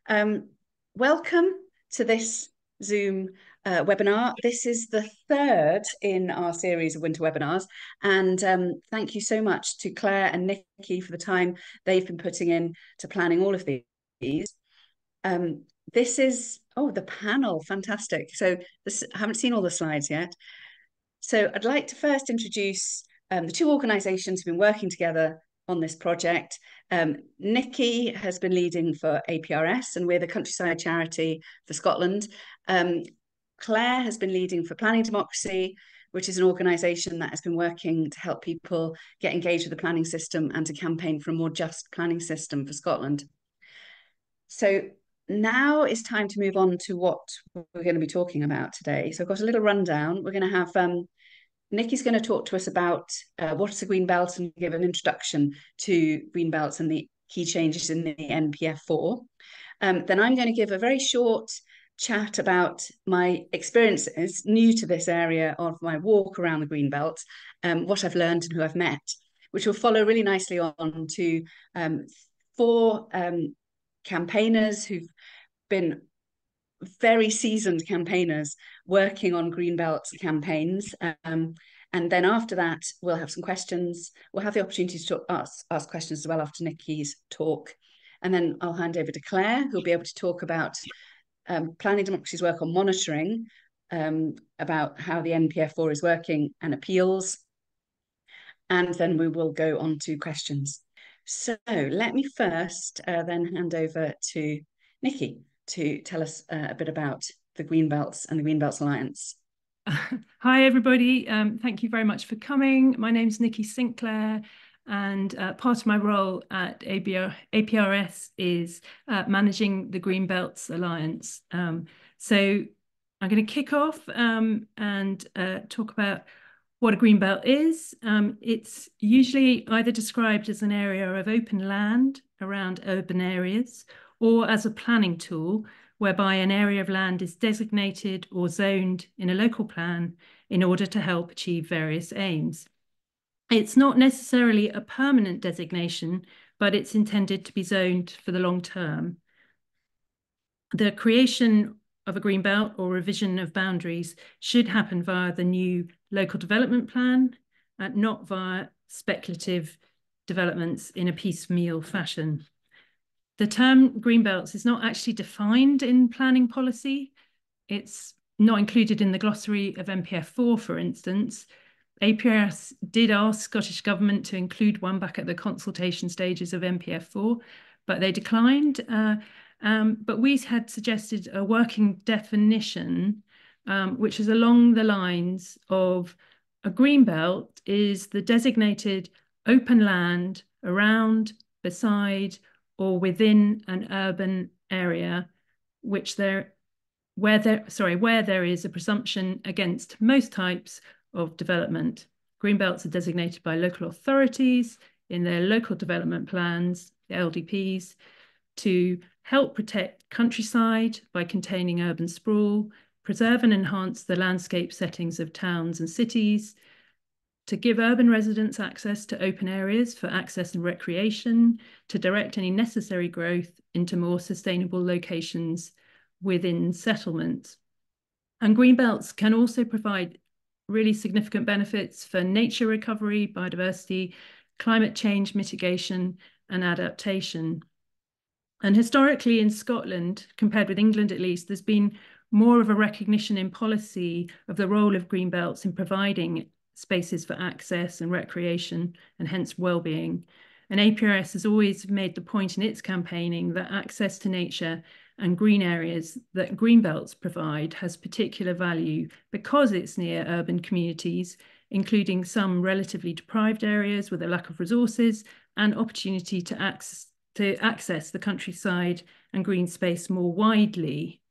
Welcome to this Zoom webinar. This is the third in our series of winter webinars, and thank you so much to Claire and Nikki for the time they've been putting in to planning all of these. This is, the panel, fantastic. So I haven't seen all the slides yet. So I'd like to first introduce the two organisations who've been working together on this project. Nikki has been leading for APRS, and we're the countryside charity for Scotland. Clare has been leading for Planning Democracy, which is an organisation that has been working to help people get engaged with the planning system and to campaign for a more just planning system for Scotland. So now it's time to move on to what we're going to be talking about today. So I've got a little rundown. We're going to have Nikki's going to talk to us about what's a green belt and give an introduction to green belts and the key changes in the NPF4. Then I'm going to give a very short chat about my experiences new to this area of my walk around the green belt, what I've learned and who I've met, which will follow really nicely on to four campaigners who've been very seasoned campaigners working on green belt campaigns. And then after that, we'll have some questions. We'll have the opportunity to ask questions as well after Nikki's talk. And then I'll hand over to Claire, who'll be able to talk about Planning Democracy's work on monitoring, about how the NPF4 is working and appeals. And then we will go on to questions. So let me first then hand over to Nikki to tell us a bit about the Green Belts and the Green Belts Alliance. Hi, everybody. Thank you very much for coming. My name's Nikki Sinclair, and part of my role at APRS is managing the Green Belts Alliance. So I'm going to kick off and talk about what a green belt is. It's usually either described as an area of open land around urban areas, or as a planning tool whereby an area of land is designated or zoned in a local plan in order to help achieve various aims. It's not necessarily a permanent designation, but it's intended to be zoned for the long term. The creation of a green belt or revision of boundaries should happen via the new local development plan, not via speculative developments in a piecemeal fashion. The term green belts is not actually defined in planning policy. It's not included in the glossary of NPF4, for instance. APRS did ask Scottish Government to include one back at the consultation stages of NPF4, but they declined. But we had suggested a working definition, which is along the lines of a green belt is the designated open land around, beside, or within an urban area, where there is a presumption against most types of development. Green belts are designated by local authorities in their local development plans, the LDPs, to help protect countryside by containing urban sprawl, preserve and enhance the landscape settings of towns and cities, to give urban residents access to open areas for access and recreation, to direct any necessary growth into more sustainable locations within settlements. And green belts can also provide really significant benefits for nature recovery, biodiversity, climate change mitigation, and adaptation. And historically in Scotland, compared with England at least, there's been more of a recognition in policy of the role of green belts in providing spaces for access and recreation, and hence well-being. And APRS has always made the point in its campaigning that access to nature and green areas that green belts provide has particular value because it's near urban communities, including some relatively deprived areas with a lack of resources and opportunity to access the countryside and green space more widely.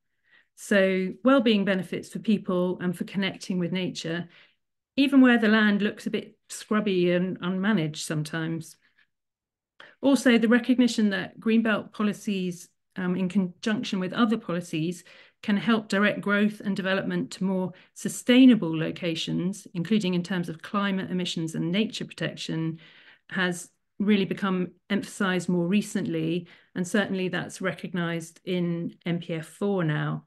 So well-being benefits for people and for connecting with nature, even where the land looks a bit scrubby and unmanaged sometimes. Also, the recognition that greenbelt policies, in conjunction with other policies, can help direct growth and development to more sustainable locations, including in terms of climate emissions and nature protection, has really become emphasised more recently, and certainly that's recognised in NPF4 now.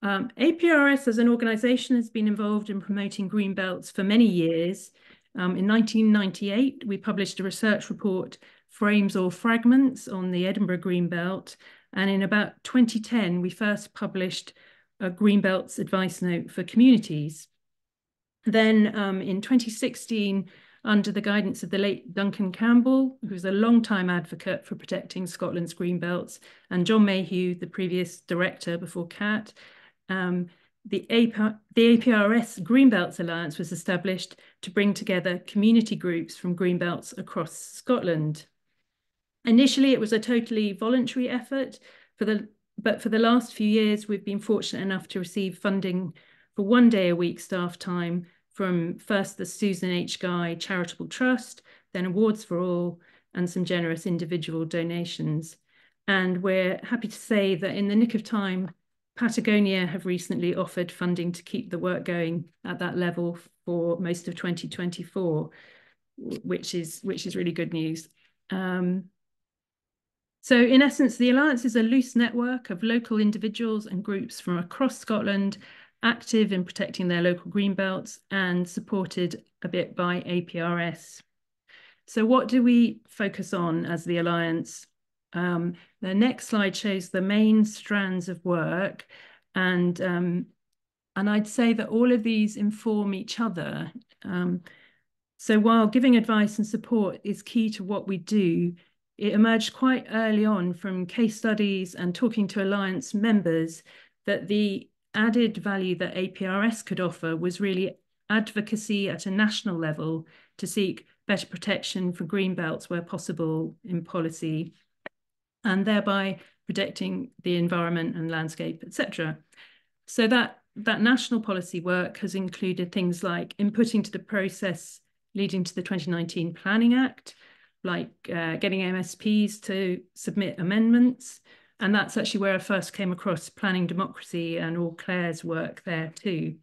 APRS as an organisation has been involved in promoting green belts for many years. In 1998, we published a research report, Frames or Fragments, on the Edinburgh Green Belt. And in about 2010, we first published a Green Belts advice note for communities. Then in 2016, under the guidance of the late Duncan Campbell, who was a long-time advocate for protecting Scotland's green belts, and John Mayhew, the previous director before CAT, the APRS Greenbelts Alliance was established to bring together community groups from greenbelts across Scotland. Initially, it was a totally voluntary effort, but for the last few years, we've been fortunate enough to receive funding for 1 day a week staff time from first the Susan H. Guy Charitable Trust, then Awards for All, and some generous individual donations. And we're happy to say that in the nick of time, Patagonia have recently offered funding to keep the work going at that level for most of 2024, which is really good news. So in essence, the Alliance is a loose network of local individuals and groups from across Scotland, active in protecting their local green belts and supported a bit by APRS. So what do we focus on as the Alliance? The next slide shows the main strands of work, and I'd say that all of these inform each other. So while giving advice and support is key to what we do, it emerged quite early on from case studies and talking to Alliance members that the added value that APRS could offer was really advocacy at a national level to seek better protection for green belts where possible in policy, and thereby protecting the environment and landscape, etc. So that national policy work has included things like inputting to the process leading to the 2019 Planning Act, like getting MSPs to submit amendments. And that's actually where I first came across Planning Democracy and all Clare's work there too.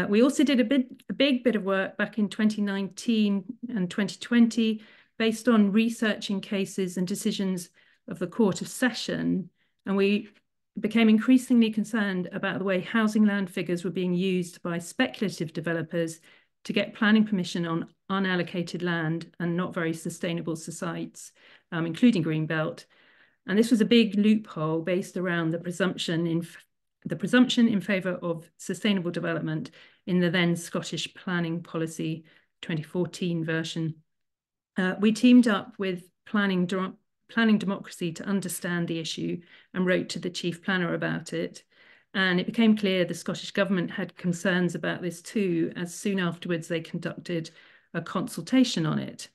We also did a big bit of work back in 2019 and 2020 based on researching cases and decisions of the Court of Session. And we became increasingly concerned about the way housing land figures were being used by speculative developers to get planning permission on unallocated land and not very sustainable sites, including Greenbelt. And this was a big loophole based around the presumption in favour of sustainable development in the then Scottish Planning Policy 2014 version. We teamed up with Planning Democracy to understand the issue and wrote to the Chief Planner about it. And it became clear the Scottish Government had concerns about this too, as soon afterwards they conducted a consultation on it.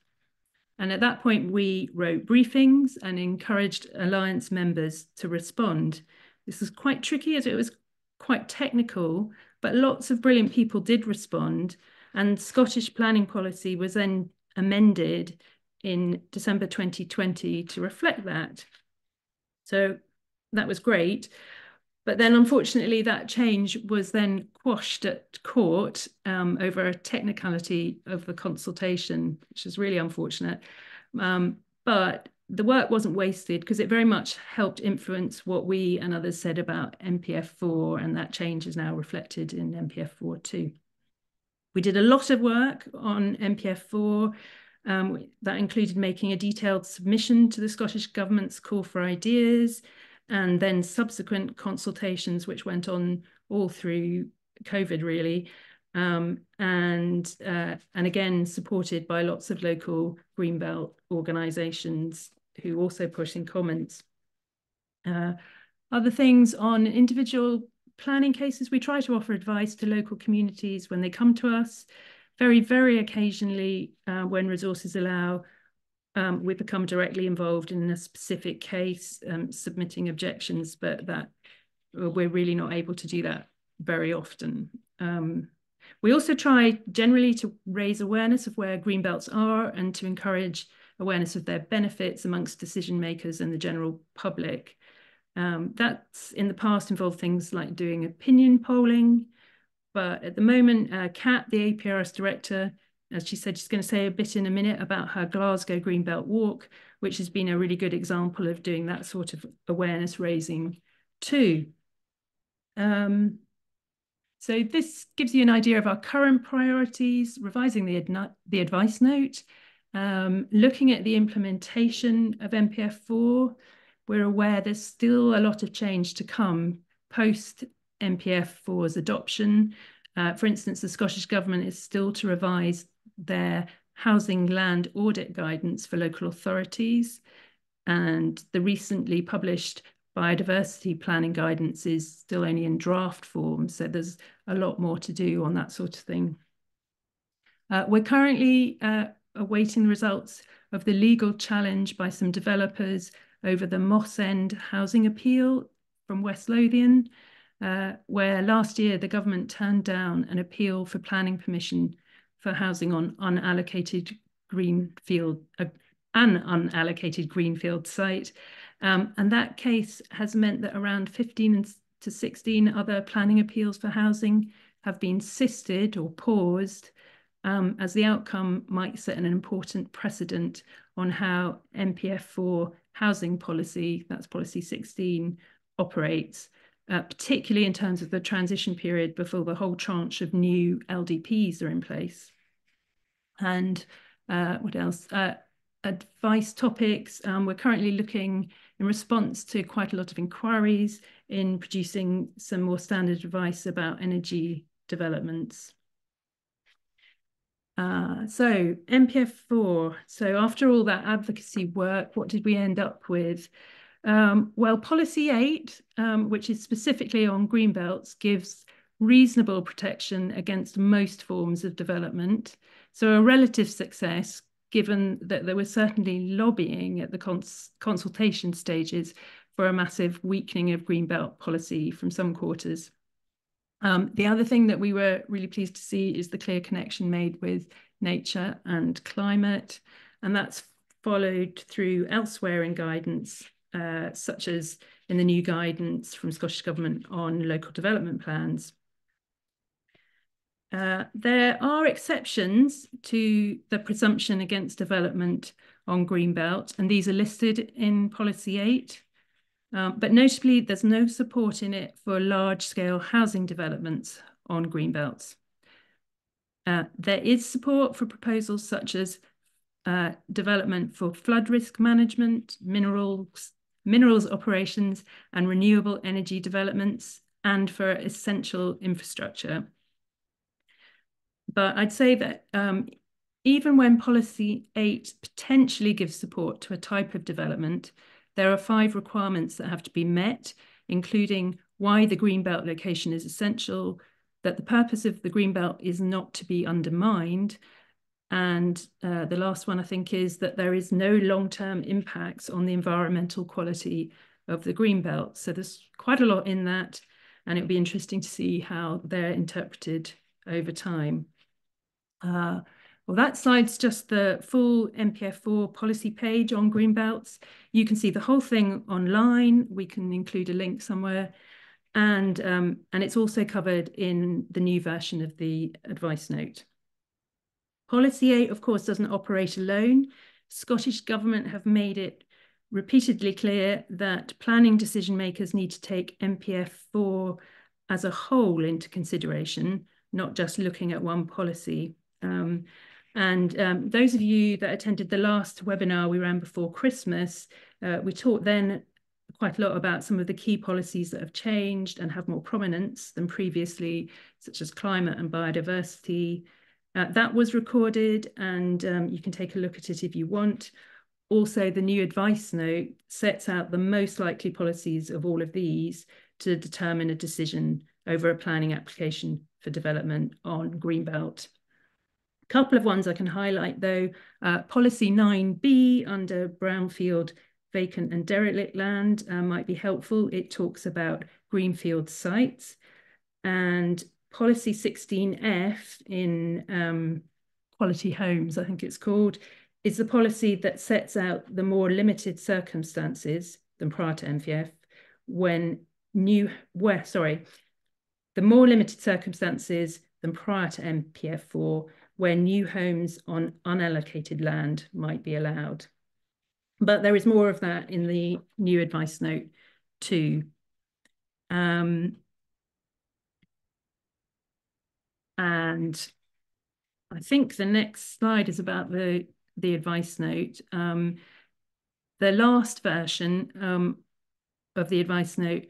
And at that point, we wrote briefings and encouraged Alliance members to respond. This was quite tricky as it was quite technical, but lots of brilliant people did respond. And Scottish planning policy was then amended in December 2020 to reflect that. So that was great. But then, unfortunately, that change was then quashed at court over a technicality of the consultation, which is really unfortunate. But the work wasn't wasted because it very much helped influence what we and others said about NPF4, and that change is now reflected in NPF4 too. We did a lot of work on NPF4. That included making a detailed submission to the Scottish Government's call for ideas, and then subsequent consultations, which went on all through COVID, really, and again supported by lots of local Greenbelt organisations who also put in comments. Other things on individual planning cases, we try to offer advice to local communities when they come to us. Very, very occasionally, when resources allow, we become directly involved in a specific case, submitting objections, but that we're really not able to do that very often. We also try generally to raise awareness of where greenbelts are and to encourage awareness of their benefits amongst decision makers and the general public. That's in the past involved things like doing opinion polling, but at the moment, Kat, the APRS director, as she said, she's going to say a bit in a minute about her Glasgow Greenbelt Walk, which has been a really good example of doing that sort of awareness raising too. So this gives you an idea of our current priorities, revising the advice note, looking at the implementation of NPF4. We're aware there's still a lot of change to come post NPF4's adoption. For instance, the Scottish Government is still to revise their housing land audit guidance for local authorities. And the recently published biodiversity planning guidance is still only in draft form, so there's a lot more to do on that sort of thing. We're currently awaiting the results of the legal challenge by some developers over the Moss End housing appeal from West Lothian, where last year the government turned down an appeal for planning permission for housing on unallocated greenfield, an unallocated greenfield site. And that case has meant that around 15 to 16 other planning appeals for housing have been sisted or paused, as the outcome might set an important precedent on how NPF4 housing policy, that's policy 16, operates, particularly in terms of the transition period before the whole tranche of new LDPs are in place. And what else? Advice topics. We're currently looking in response to quite a lot of inquiries in producing some more standard advice about energy developments. So NPF4. So after all that advocacy work, what did we end up with? Well, policy 8, which is specifically on greenbelts, gives reasonable protection against most forms of development. So a relative success, given that there was certainly lobbying at the consultation stages for a massive weakening of greenbelt policy from some quarters. The other thing that we were really pleased to see is the clear connection made with nature and climate, and that's followed through elsewhere in guidance, such as in the new guidance from Scottish Government on local development plans. There are exceptions to the presumption against development on greenbelt, and these are listed in Policy 8. But notably, there's no support in it for large-scale housing developments on greenbelts. There is support for proposals such as development for flood risk management, minerals operations, and renewable energy developments, and for essential infrastructure. But I'd say that even when Policy 8 potentially gives support to a type of development, there are 5 requirements that have to be met, including why the greenbelt location is essential, that the purpose of the greenbelt is not to be undermined, and the last one, I think, is that there is no long-term impacts on the environmental quality of the greenbelt. So there's quite a lot in that, and it'll be interesting to see how they're interpreted over time. Well, that slide's just the full NPF4 policy page on greenbelts. You can see the whole thing online. We can include a link somewhere. And it's also covered in the new version of the advice note. Policy 8, of course, doesn't operate alone. Scottish Government have made it repeatedly clear that planning decision makers need to take NPF4 as a whole into consideration, not just looking at one policy. Those of you that attended the last webinar we ran before Christmas, we talked then quite a lot about some of the key policies that have changed and have more prominence than previously, such as climate and biodiversity. That was recorded, and you can take a look at it if you want. Also, the new advice note sets out the most likely policies of all of these to determine a decision over a planning application for development on greenbelt. A couple of ones I can highlight, though. Policy 9B under brownfield, vacant and derelict land might be helpful. It talks about greenfield sites. And Policy 16F in quality homes, I think it's called, is the policy that sets out the more limited circumstances than prior to NPF the more limited circumstances than prior to NPF4 where new homes on unallocated land might be allowed. But there is more of that in the new advice note too. And I think the next slide is about the advice note. The last version of the advice note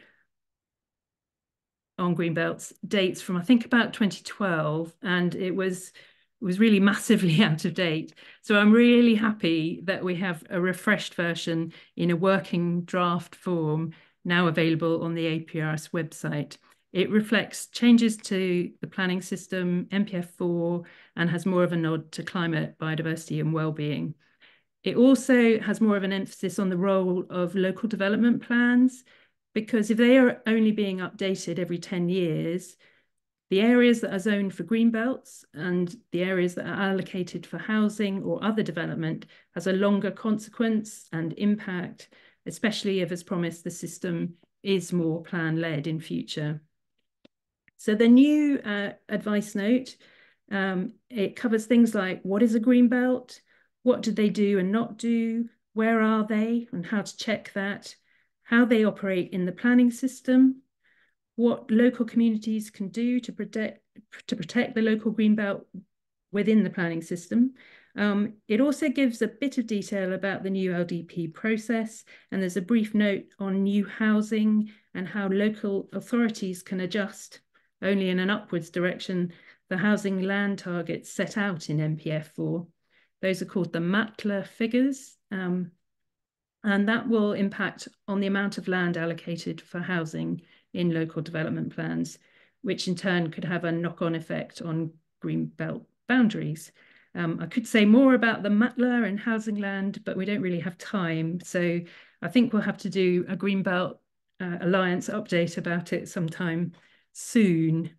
on greenbelts dates from, I think, about 2012, and it was really massively out of date. So I'm really happy that we have a refreshed version in a working draft form now available on the APRS website. It reflects changes to the planning system, NPF4, and has more of a nod to climate, biodiversity, and well-being. It also has more of an emphasis on the role of local development plans, because if they are only being updated every 10 years, the areas that are zoned for greenbelts and the areas that are allocated for housing or other development has a longer consequence and impact, especially if, as promised, the system is more plan-led in future. So the new advice note, it covers things like what is a greenbelt, what do they do and not do, where are they and how to check that, how they operate in the planning system, what local communities can do to protect the local greenbelt within the planning system. It also gives a bit of detail about the new LDP process, and there's a brief note on new housing and how local authorities can adjust only in an upwards direction the housing land targets set out in NPF4. Those are called the Matler figures, and that will impact on the amount of land allocated for housing in local development plans, which in turn could have a knock-on effect on greenbelt boundaries. I could say more about the Matler and housing land, but we don't really have time. So I think we'll have to do a Greenbelt Alliance update about it sometime soon.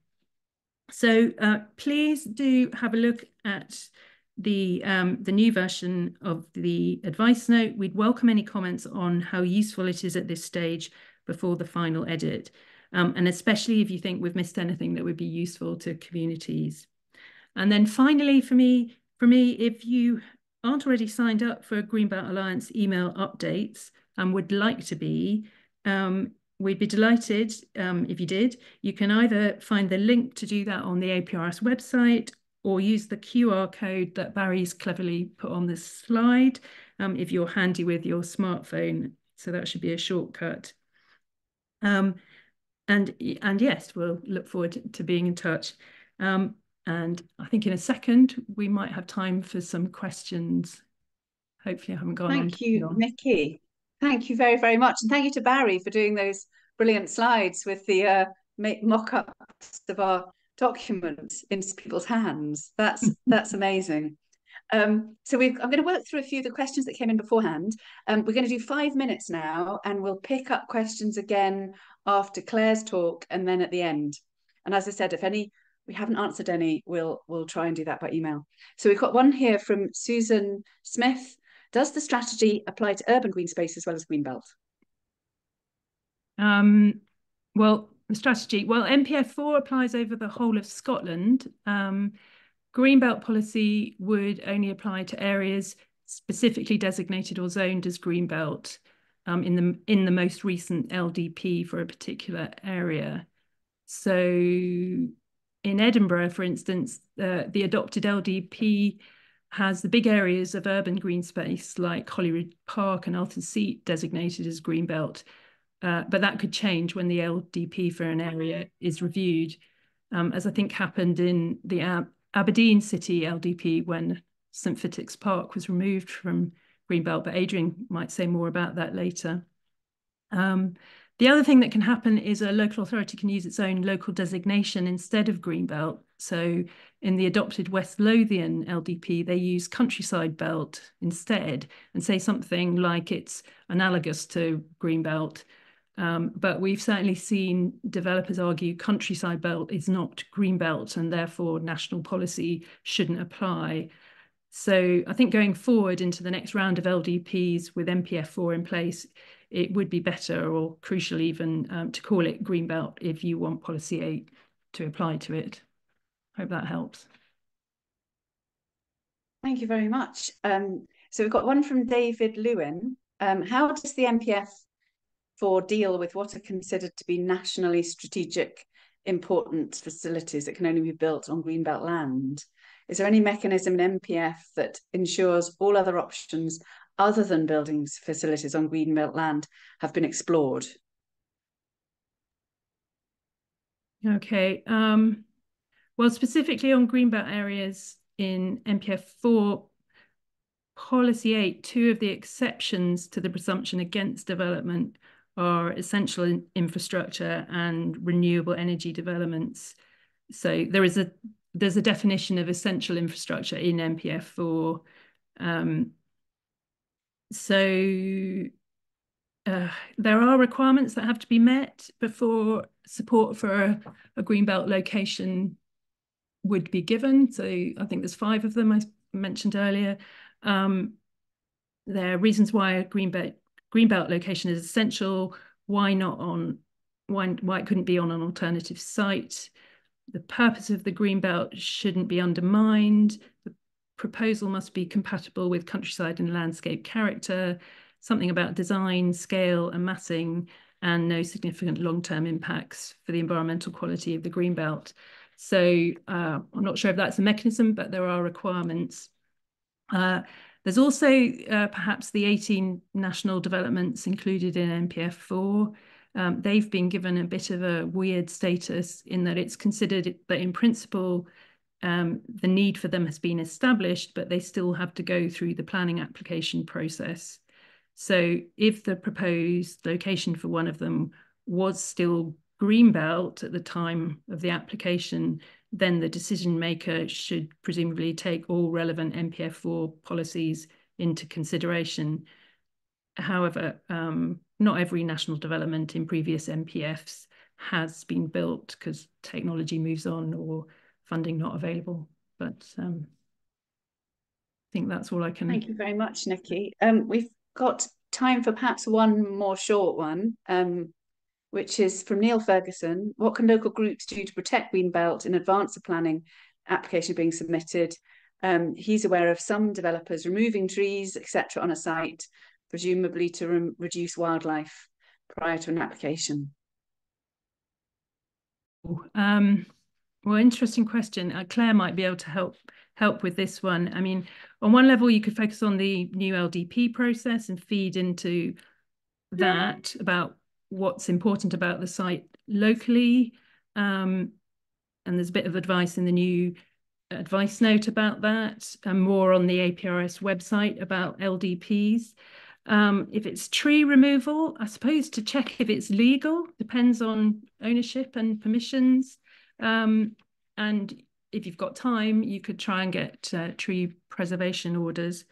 So please do have a look at the new version of the advice note. We'd welcome any comments on how useful it is at this stage before the final edit, and especially if you think we've missed anything that would be useful to communities. And then finally, for me, if you aren't already signed up for Greenbelt Alliance email updates and would like to be, we'd be delighted if you did. You can either find the link to do that on the APRS website or use the QR code that Barry's cleverly put on this slide if you're handy with your smartphone. So that should be a shortcut. And yes, we'll look forward to being in touch. And I think in a second, we might have time for some questions. Hopefully I haven't gone on. Thank you, Nikki. Thank you very, very much. And thank you to Barry for doing those brilliant slides with the mock-ups of our documents into people's hands. That's amazing. So I'm going to work through a few of the questions that came in beforehand. We're going to do 5 minutes now, and we'll pick up questions again after Claire's talk and then at the end. And as I said, if we haven't answered any, we'll try and do that by email. So we've got one here from Susan Smith. Does the strategy apply to urban green space as well as greenbelt? Well, the strategy, NPF4 applies over the whole of Scotland. Greenbelt policy would only apply to areas specifically designated or zoned as greenbelt in the most recent LDP for a particular area. So in Edinburgh, for instance, the adopted LDP has the big areas of urban green space like Holyrood Park and Alton Seat designated as greenbelt, but that could change when the LDP for an area is reviewed, as I think happened in the Aberdeen City LDP when St Fittick's Park was removed from greenbelt, but Adrian might say more about that later. The other thing that can happen is a local authority can use its own local designation instead of greenbelt. So in the adopted West Lothian LDP, they use countryside belt instead and say something like it's analogous to greenbelt. But we've certainly seen developers argue countryside belt is not greenbelt and therefore national policy shouldn't apply. So I think going forward into the next round of LDPs with NPF4 in place, it would be better or crucial even to call it greenbelt if you want policy 8 to apply to it. Hope that helps. Thank you very much. So we've got one from David Lewin. How does the NPF4 deal with what are considered to be nationally strategic important facilities that can only be built on greenbelt land? Is there any mechanism in NPF that ensures all other options other than building facilities on greenbelt land have been explored? Okay. Well, specifically on greenbelt areas in NPF4, Policy 8, two of the exceptions to the presumption against development are essential infrastructure and renewable energy developments. So there's a definition of essential infrastructure in NPF4. There are requirements that have to be met before support for a greenbelt location would be given. So I think there's 5 of them I mentioned earlier. There are reasons why a greenbelt location is essential, why it couldn't be on an alternative site. The purpose of the greenbelt shouldn't be undermined. The proposal must be compatible with countryside and landscape character, something about design, scale and massing, and no significant long-term impacts for the environmental quality of the greenbelt. So I'm not sure if that's a mechanism, but there are requirements. There's also perhaps the 18 national developments included in NPF4. They've been given a bit of a weird status in that it's considered that in principle, the need for them has been established, but they still have to go through the planning application process. So if the proposed location for one of them was still greenbelt at the time of the application, then the decision maker should presumably take all relevant NPF4 policies into consideration. However, not every national development in previous NPFs has been built because technology moves on or funding not available. But I think that's all I can. Thank you very much, Nikki. We've got time for perhaps one more short one, which is from Neil Ferguson. What can local groups do to protect greenbelt in advance of planning application being submitted? He's aware of some developers removing trees, etc., on a site, presumably to reduce wildlife prior to an application. Well, interesting question. Clare might be able to help with this one. I mean, on one level, you could focus on the new LDP process and feed into that about what's important about the site locally. And there's a bit of advice in the new advice note about that, and more on the APRS website about LDPs. If it's tree removal, I suppose to check if it's legal, depends on ownership and permissions. And if you've got time, you could try and get tree preservation orders.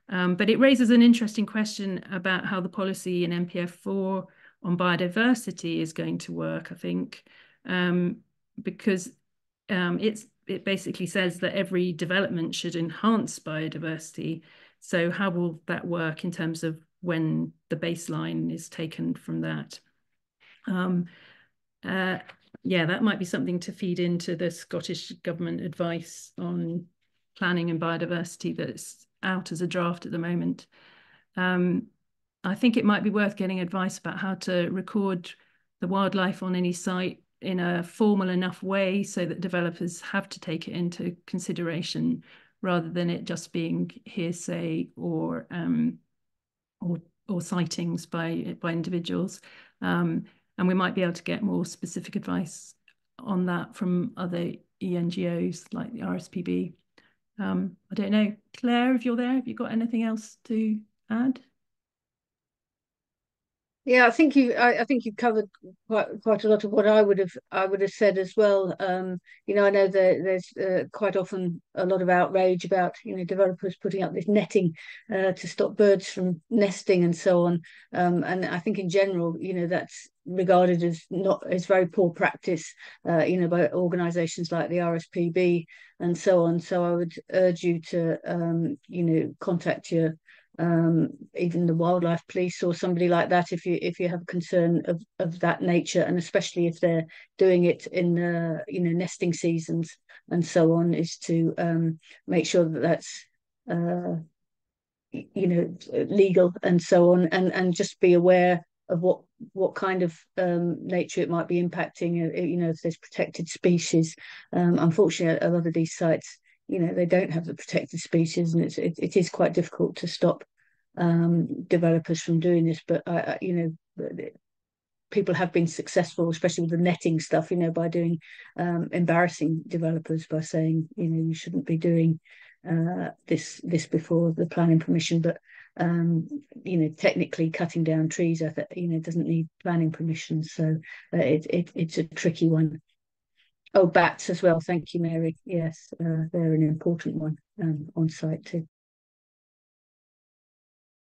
But it raises an interesting question about how the policy in NPF4 on biodiversity is going to work, I think, because it basically says that every development should enhance biodiversity. So how will that work in terms of when the baseline is taken from that? Yeah, that might be something to feed into the Scottish Government advice on planning and biodiversity that's out as a draft at the moment. I think it might be worth getting advice about how to record the wildlife on any site in a formal enough way so that developers have to take it into consideration rather than it just being hearsay or sightings by individuals. And we might be able to get more specific advice on that from other ENGOs like the RSPB. I don't know, Claire, if you're there, have you got anything else to add? Yeah, I think you've covered quite a lot of what I would have said as well. I know there's quite often a lot of outrage about developers putting up this netting to stop birds from nesting and so on. And I think in general, that's regarded as very poor practice, by organisations like the RSPB and so on. So I would urge you to contact your even the wildlife police or somebody like that if you have a concern of that nature, and especially if they're doing it in nesting seasons and so on, is to make sure that that's legal and so on, and just be aware of what kind of nature it might be impacting. If there's protected species. Unfortunately, a lot of these sites, they don't have the protected species, and it is quite difficult to stop developers from doing this. But people have been successful, especially with the netting stuff, by doing embarrassing developers by saying, you shouldn't be doing this before the planning permission. But technically cutting down trees, doesn't need planning permission. So it's a tricky one. Oh, bats as well. Thank you, Mary. Yes, they're an important one on site too.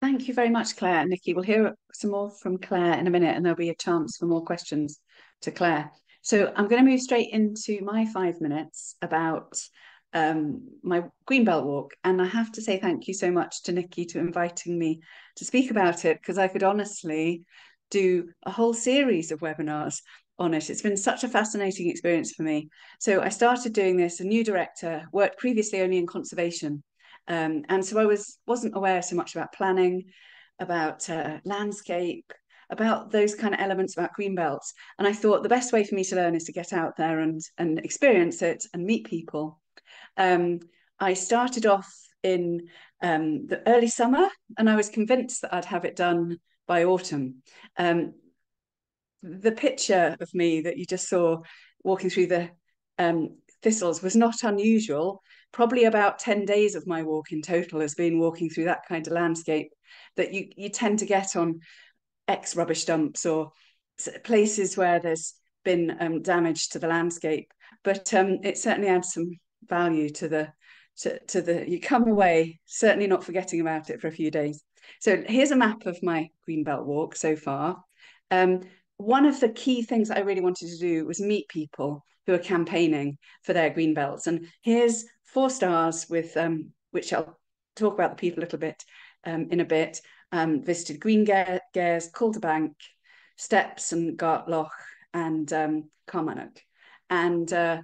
Thank you very much, Claire and Nikki. We'll hear some more from Claire in a minute, and there'll be a chance for more questions to Claire. So I'm going to move straight into my 5 minutes about my Greenbelt walk. And I have to say thank you so much to Nikki to inviting me to speak about it, because I could honestly do a whole series of webinars on it. It's been such a fascinating experience for me. So I started doing this, a new director, worked previously only in conservation. And so I wasn't aware so much about planning, about landscape, about those kind of elements about green belts. And I thought the best way for me to learn is to get out there and experience it and meet people. I started off in the early summer, and I was convinced that I'd have it done by autumn. The picture of me that you just saw walking through the thistles was not unusual. Probably about 10 days of my walk in total has been walking through that kind of landscape that you tend to get on ex-rubbish dumps or places where there's been damage to the landscape. But it certainly adds some value to the you come away certainly not forgetting about it for a few days. So here's a map of my Greenbelt walk so far. One of the key things I really wanted to do was meet people who are campaigning for their green belts. And here's 4 stars with which I'll talk about the people a little bit in a bit. Visited Green Gares, Calderbank, Steps and Gartloch and Carmannock, and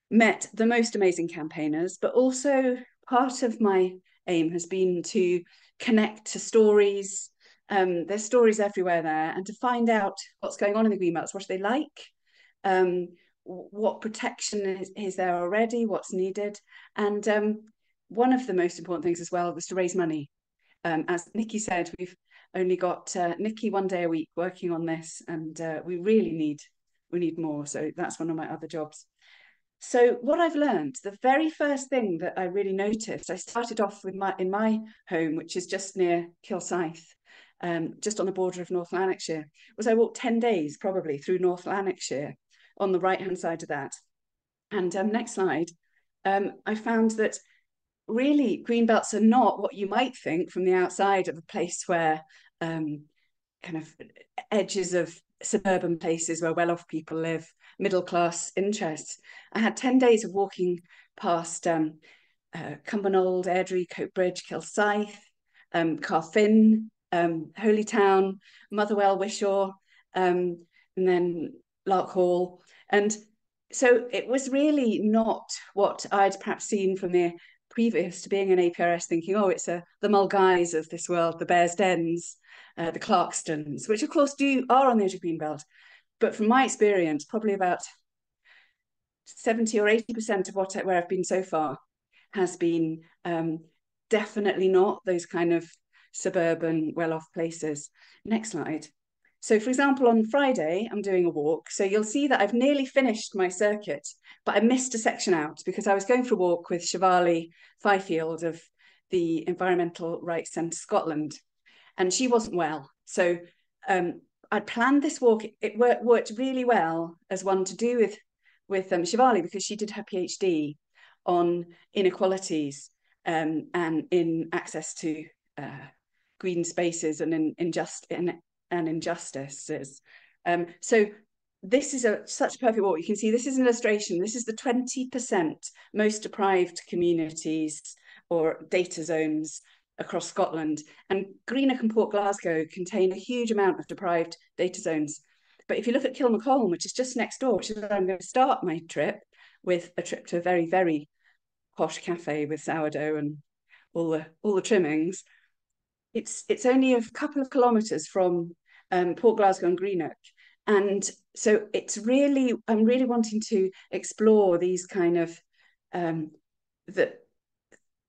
met the most amazing campaigners. But also part of my aim has been to connect to stories. There's stories everywhere there, and to find out what's going on in the green belts. What do they like? What protection is there already? What's needed? And one of the most important things as well was to raise money. As Nikki said, we've only got Nikki 1 day a week working on this, and we really need more. So that's one of my other jobs. So what I've learned, the very first thing that I really noticed, I started off with in my home, which is just near Kilsyth, just on the border of North Lanarkshire, was I walked 10 days probably through North Lanarkshire on the right-hand side of that. And next slide, I found that really green belts are not what you might think from the outside of a place where kind of edges of suburban places where well-off people live, middle-class interests. I had 10 days of walking past Cumbernauld, Airdrie, Coatbridge, Kilsyth, Carfin, Holytown, Motherwell, Wishaw, and then Lark Hall. And so it was really not what I'd perhaps seen from the previous to being an APRS, thinking, oh, it's the Mulguys of this world, the Bears Dens, the Clarkstons, which of course are on the edge of Greenbelt. But from my experience, probably about 70 or 80% of where I've been so far has been definitely not those kind of suburban, well-off places. Next slide. So, for example, on Friday, I'm doing a walk. So you'll see that I've nearly finished my circuit, but I missed a section out because I was going for a walk with Shivali Fifield of the Environmental Rights Centre Scotland, and she wasn't well. So I'd planned this walk. It worked really well as one to do with Shivali, because she did her PhD on inequalities and in access to green spaces and injustices. So this is such a perfect walk. You can see this is an illustration. This is the 20% most deprived communities or data zones across Scotland. And Greenock and Port Glasgow contain a huge amount of deprived data zones. But if you look at Kilmacolm, which is just next door, which is where I'm going to start my trip, with a trip to a very, very posh cafe with sourdough and all the trimmings. It's only a couple of kilometres from Port Glasgow and Greenock. And so I'm really wanting to explore these kind of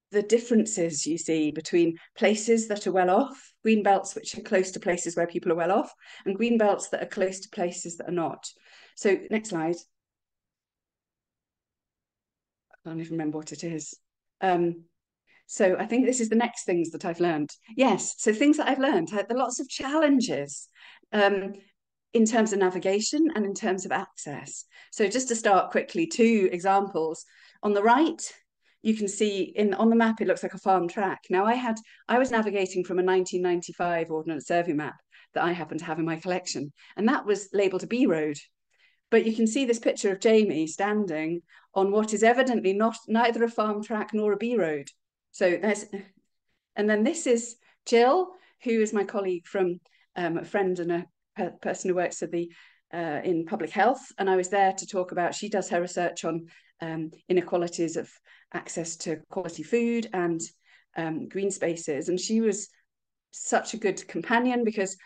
the differences you see between places that are well off, green belts which are close to places where people are well off, and green belts that are close to places that are not. So next slide. I can't even remember what it is. So I think this is the next things that I've learned. Yes, so things that I've learned, there are lots of challenges in terms of navigation and in terms of access. So just to start quickly, 2 examples. On the right, you can see on the map, it looks like a farm track. Now I was navigating from a 1995 Ordnance Survey map that I happen to have in my collection, and that was labelled a B road. But you can see this picture of Jamie standing on what is evidently neither a farm track nor a B road. So and then this is Jill, who is my colleague from a friend and a person who works at in public health. And I was there to talk about, she does her research on inequalities of access to quality food and green spaces. And she was such a good companion, because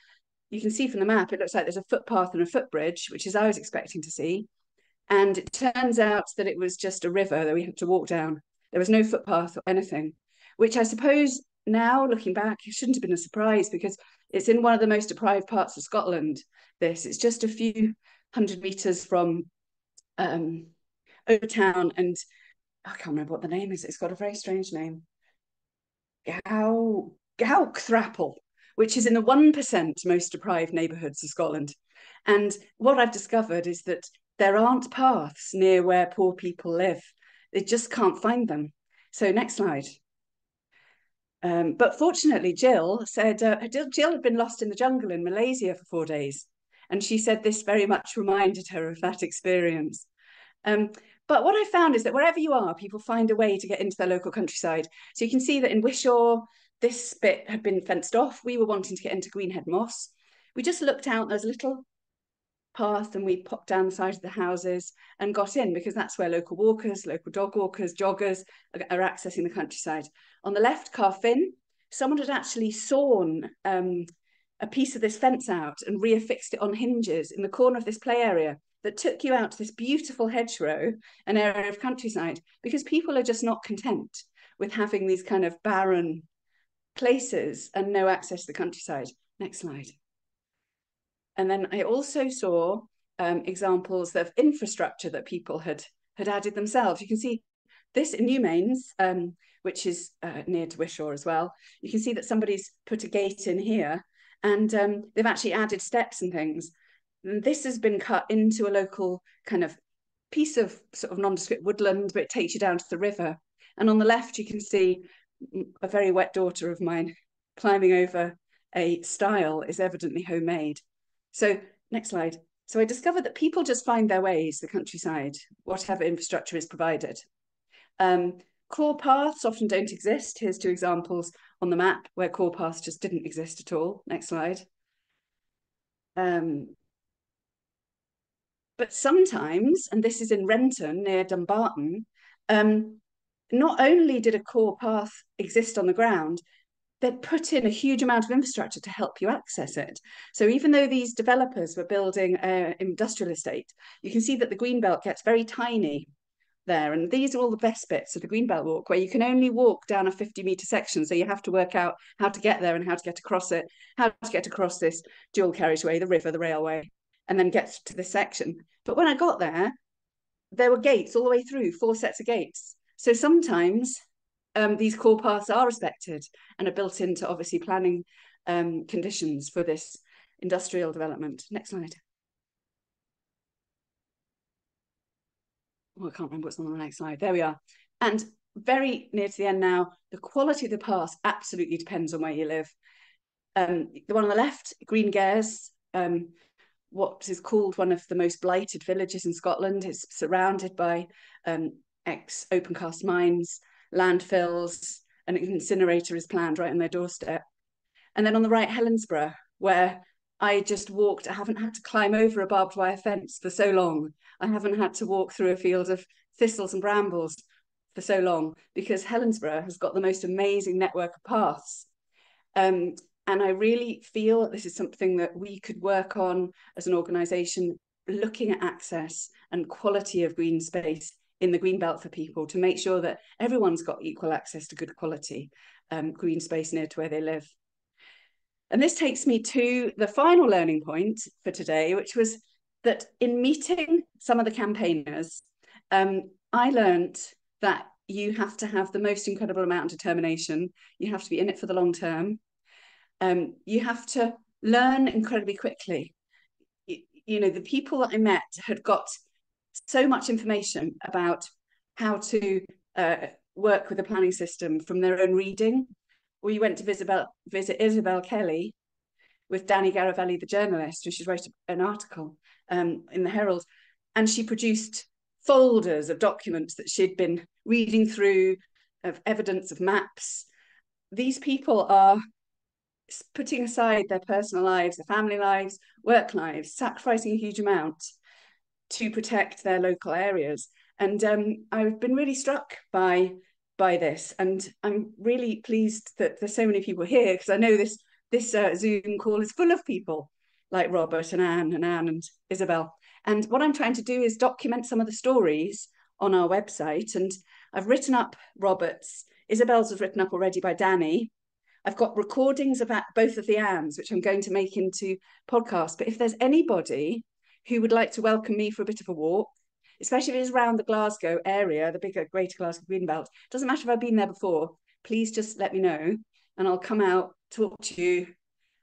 you can see from the map, it looks like there's a footpath and a footbridge, which is I was expecting to see. And it turns out that it was just a river that we had to walk down. There was no footpath or anything, which I suppose now looking back, it shouldn't have been a surprise, because it's in one of the most deprived parts of Scotland. It's just a few hundred metres from Overtown, and I can't remember what the name is. It's got a very strange name. Gaukthrappel, which is in the 1% most deprived neighbourhoods of Scotland. And what I've discovered is that there aren't paths near where poor people live. They just can't find them. So next slide. But fortunately, Jill said, Jill had been lost in the jungle in Malaysia for 4 days. And she said this very much reminded her of that experience. But what I found is that wherever you are, people find a way to get into their local countryside. So you can see that in Wishaw, this bit had been fenced off. We were wanting to get into Greenhead Moss. We just looked out, there's a little path, and we popped down the side of the houses and got in, because that's where local walkers, local dog walkers, joggers are accessing the countryside. On the left, Carfin, someone had actually sawn a piece of this fence out and reaffixed it on hinges in the corner of this play area that took you out to this beautiful hedgerow, an area of countryside, because people are just not content with having these kind of barren places and no access to the countryside. Next slide. And then I also saw examples of infrastructure that people had added themselves. You can see this in Newmains, which is near to Wishaw as well. You can see that somebody's put a gate in here, and they've actually added steps and things. And this has been cut into a local kind of piece of sort of nondescript woodland, but it takes you down to the river. And on the left, you can see a very wet daughter of mine climbing over a stile is evidently homemade. So next slide. So I discovered that people just find their ways to the countryside, whatever infrastructure is provided. Core paths often don't exist. Here's 2 examples on the map where core paths just didn't exist at all. Next slide. But sometimes, and this is in Renton near Dumbarton, not only did a core path exist on the ground, they'd put in a huge amount of infrastructure to help you access it. So even though these developers were building an industrial estate, you can see that the greenbelt gets very tiny there. And these are all the best bits of the greenbelt walk, where you can only walk down a 50-metre section. So you have to work out how to get there and how to get across it, how to get across this dual carriageway, the river, the railway, and then get to this section. But when I got there, there were gates all the way through, 4 sets of gates. So sometimes these core paths are respected and are built into obviously planning conditions for this industrial development. Next slide. Oh, I can't remember what's on the next slide. There we are. And very near to the end now, the quality of the path absolutely depends on where you live. The one on the left, Green Gares, what is called one of the most blighted villages in Scotland. It's surrounded by ex-open cast mines, landfills, an incinerator is planned right on their doorstep. And then on the right, Helensburgh, where I just walked. I haven't had to climb over a barbed wire fence for so long. I haven't had to walk through a field of thistles and brambles for so long, because Helensburgh has got the most amazing network of paths. And I really feel this is something that we could work on as an organisation, looking at access and quality of green space in the green belt for people, to make sure that everyone's got equal access to good quality green space near to where they live. And this takes me to the final learning point for today, which was that in meeting some of the campaigners, I learned that you have to have the most incredible amount of determination. You have to be in it for the long term. You have to learn incredibly quickly. You know, the people that I met had got so much information about how to work with the planning system from their own reading. We went to visit Isabel Kelly with Danny Garavelli, the journalist, and she wrote an article in the Herald, and she produced folders of documents that she'd been reading through, of evidence, of maps. These people are putting aside their personal lives, their family lives, work lives, sacrificing a huge amount to protect their local areas. And I've been really struck by this, and I'm really pleased that there's so many people here, because I know this Zoom call is full of people like Robert and Anne and Isabel. And what I'm trying to do is document some of the stories on our website. And I've written up Robert's, Isabel's was written up already by Danny. I've got recordings about both of the Annes, which I'm going to make into podcasts. But if there's anybody who would like to welcome me for a bit of a walk, especially if it is around the Glasgow area, the bigger Greater Glasgow Greenbelt, doesn't matter if I've been there before, please just let me know and I'll come out, talk to you,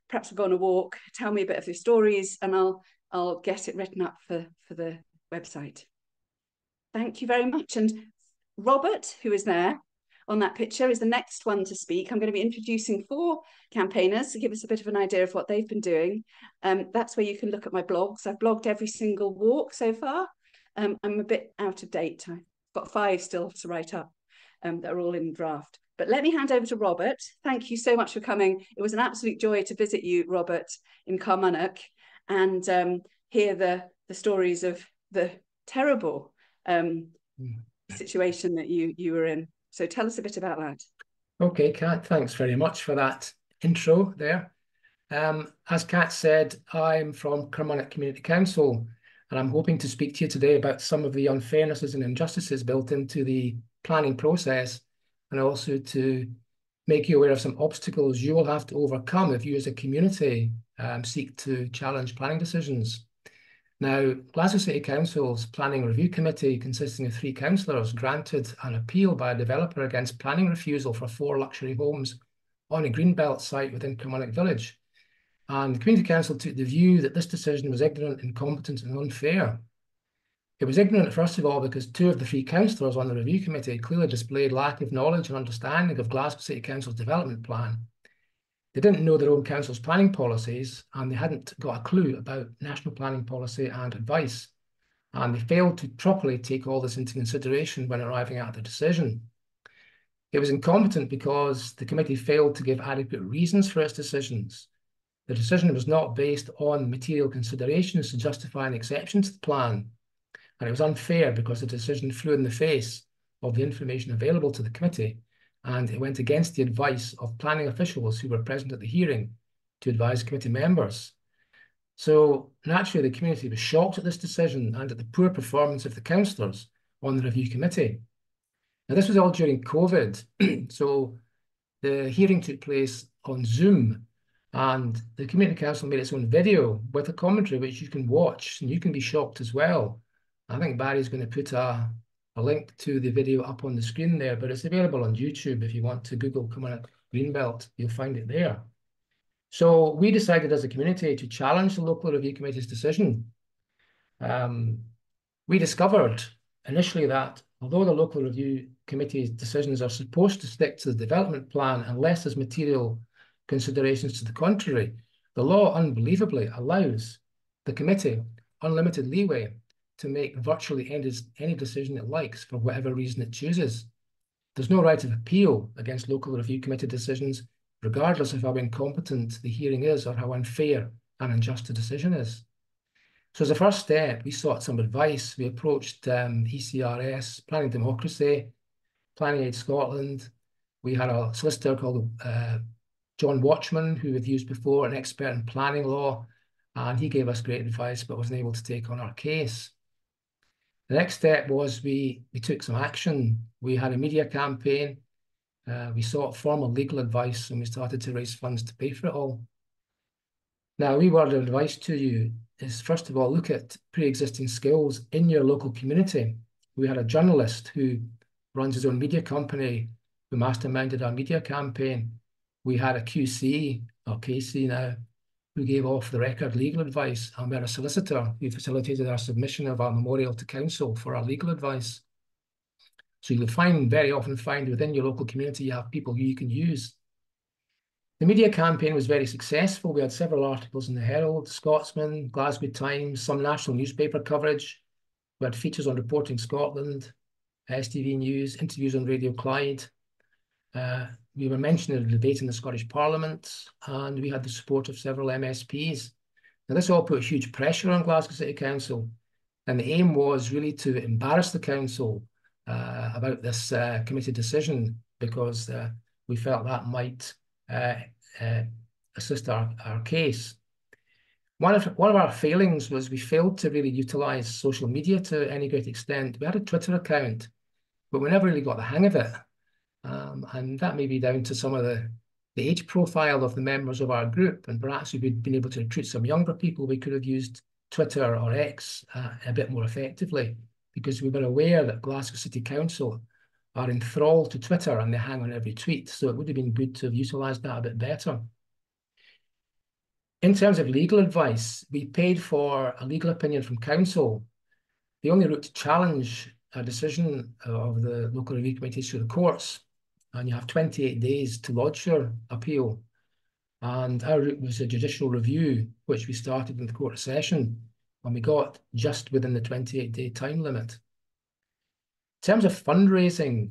perhaps we'll go on a walk, tell me a bit of your stories, and I'll get it written up for the website. Thank you very much. And Robert, who is there on that picture, is the next one to speak. I'm going to be introducing 4 campaigners to give us a bit of an idea of what they've been doing. That's where you can look at my blogs. I've blogged every single walk so far. I'm a bit out of date. I've got 5 still to write up that are all in draft. But let me hand over to Robert. Thank you so much for coming. It was an absolute joy to visit you, Robert, in Carmunnock, and hear the stories of the terrible situation that you were in. So tell us a bit about that. Okay, Kat, thanks very much for that intro there. As Kat said, I'm from Carmunnock Community Council, and I'm hoping to speak to you today about some of the unfairnesses and injustices built into the planning process, and also to make you aware of some obstacles you will have to overcome if you as a community seek to challenge planning decisions. Now, Glasgow City Council's Planning Review Committee, consisting of 3 councillors, granted an appeal by a developer against planning refusal for 4 luxury homes on a greenbelt site within Carmunnock Village. And the Community Council took the view that this decision was ignorant, incompetent and unfair. It was ignorant, first of all, because 2 of the 3 councillors on the review committee clearly displayed lack of knowledge and understanding of Glasgow City Council's development plan. They didn't know their own council's planning policies, and they hadn't got a clue about national planning policy and advice. And they failed to properly take all this into consideration when arriving at their decision. It was incompetent because the committee failed to give adequate reasons for its decisions. The decision was not based on material considerations to justify an exception to the plan. And it was unfair because the decision flew in the face of the information available to the committee, and it went against the advice of planning officials who were present at the hearing to advise committee members. So naturally, the community was shocked at this decision and at the poor performance of the councillors on the review committee. Now, this was all during COVID, so the hearing took place on Zoom, and the Community Council made its own video with a commentary which you can watch, and you can be shocked as well. I think Barry's going to put a link to the video up on the screen there, but it's available on YouTube. If you want to Google Carmunnock Greenbelt, you'll find it there. So we decided as a community to challenge the local review committee's decision. We discovered initially that although the local review committee's decisions are supposed to stick to the development plan unless there's material considerations to the contrary, the law unbelievably allows the committee unlimited leeway to make virtually any decision it likes for whatever reason it chooses. There's no right of appeal against local review committee decisions, regardless of how incompetent the hearing is or how unfair and unjust the decision is. So as a first step, we sought some advice. We approached ECRS, Planning Democracy, Planning Aid Scotland. We had a solicitor called John Watchman, who we've used before, an expert in planning law, and he gave us great advice, but wasn't able to take on our case. The next step was we took some action. We had a media campaign. We sought formal legal advice, and we started to raise funds to pay for it all. Now, a wee word of advice to you is, first of all, look at pre-existing skills in your local community. We had a journalist who runs his own media company who masterminded our media campaign. We had a QC, or KC now, who gave off-the-record legal advice, and we had a solicitor who facilitated our submission of our memorial to council for our legal advice. So you'll very often find within your local community you have people who you can use. The media campaign was very successful. We had several articles in the Herald, Scotsman, Glasgow Times, some national newspaper coverage. We had features on Reporting Scotland, STV News, interviews on Radio Clyde. We were mentioned in a debate in the Scottish Parliament, and we had the support of several MSPs. Now, this all put huge pressure on Glasgow City Council, and the aim was really to embarrass the council about this committee decision, because we felt that might assist our case. One of our failings was we failed to really utilise social media to any great extent. We had a Twitter account, but we never really got the hang of it. And that may be down to some of the age profile of the members of our group, and perhaps if we'd been able to recruit some younger people, we could have used Twitter or X a bit more effectively, because we were aware that Glasgow City Council are enthralled to Twitter and they hang on every tweet, so it would have been good to have utilised that a bit better. In terms of legal advice, we paid for a legal opinion from council. The only route to challenge a decision of the local review committee is through the courts, and you have 28 days to lodge your appeal. And our route was a judicial review, which we started in the court session, and we got just within the 28-day time limit. In terms of fundraising,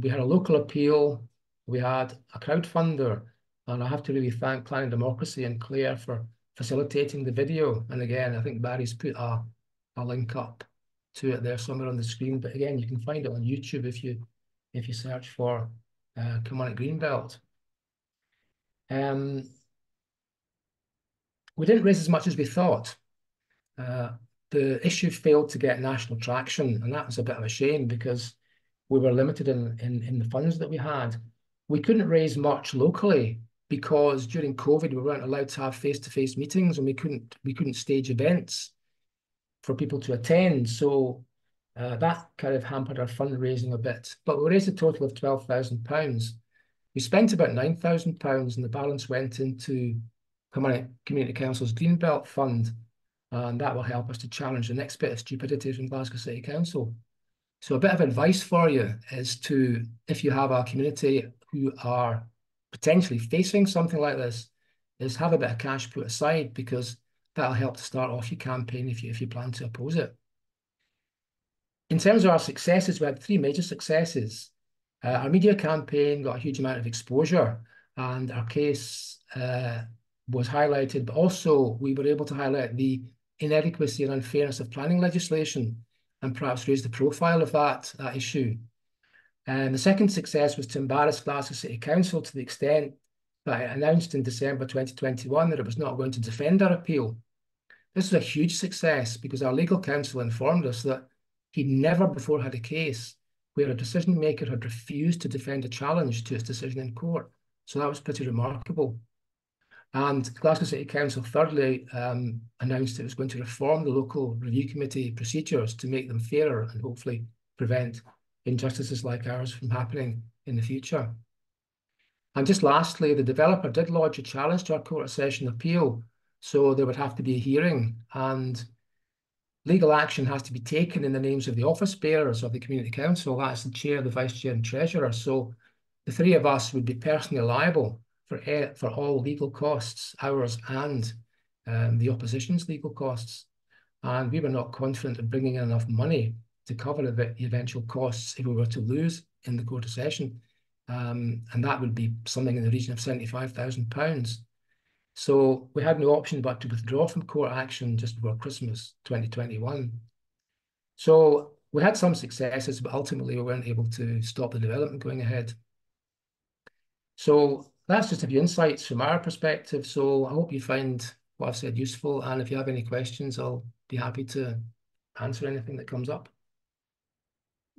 we had a local appeal, we had a crowdfunder, and I have to really thank Planning Democracy and Clare for facilitating the video. And again, I think Barry's put a link up to it there somewhere on the screen, but again, you can find it on YouTube if you search for Kilmarnock Greenbelt. We didn't raise as much as we thought. The issue failed to get national traction, and that was a bit of a shame because we were limited in the funds that we had. We couldn't raise much locally because during COVID we weren't allowed to have face-to-face meetings, and we couldn't stage events for people to attend. So that kind of hampered our fundraising a bit. But we raised a total of £12,000. We spent about £9,000, and the balance went into Community Council's Greenbelt Fund, and that will help us to challenge the next bit of stupidity from Glasgow City Council. So a bit of advice for you is to, if you have a community who are potentially facing something like this, is have a bit of cash put aside, because that'll help to start off your campaign if you plan to oppose it. In terms of our successes, we had 3 major successes. Our media campaign got a huge amount of exposure, and our case was highlighted, but also we were able to highlight the inadequacy and unfairness of planning legislation and perhaps raise the profile of that issue. And the second success was to embarrass Glasgow City Council to the extent that it announced in December 2021 that it was not going to defend our appeal. This was a huge success because our legal counsel informed us that he'd never before had a case where a decision maker had refused to defend a challenge to its decision in court. So that was pretty remarkable. And Glasgow City Council thirdly announced it was going to reform the local review committee procedures to make them fairer and hopefully prevent injustices like ours from happening in the future. And just lastly, the developer did lodge a challenge to our court session appeal, so there would have to be a hearing, and legal action has to be taken in the names of the office bearers of the Community Council. That's the chair, the vice chair and treasurer. So the 3 of us would be personally liable for all legal costs, ours and the opposition's legal costs. And we were not confident of bringing in enough money to cover the eventual costs if we were to lose in the court of session. And that would be something in the region of £75,000. So we had no option but to withdraw from court action just before Christmas 2021. So We had some successes, but ultimately we weren't able to stop the development going ahead. So that's just a few insights from our perspective. So I hope you find what I've said useful. And if you have any questions, I'll be happy to answer anything that comes up.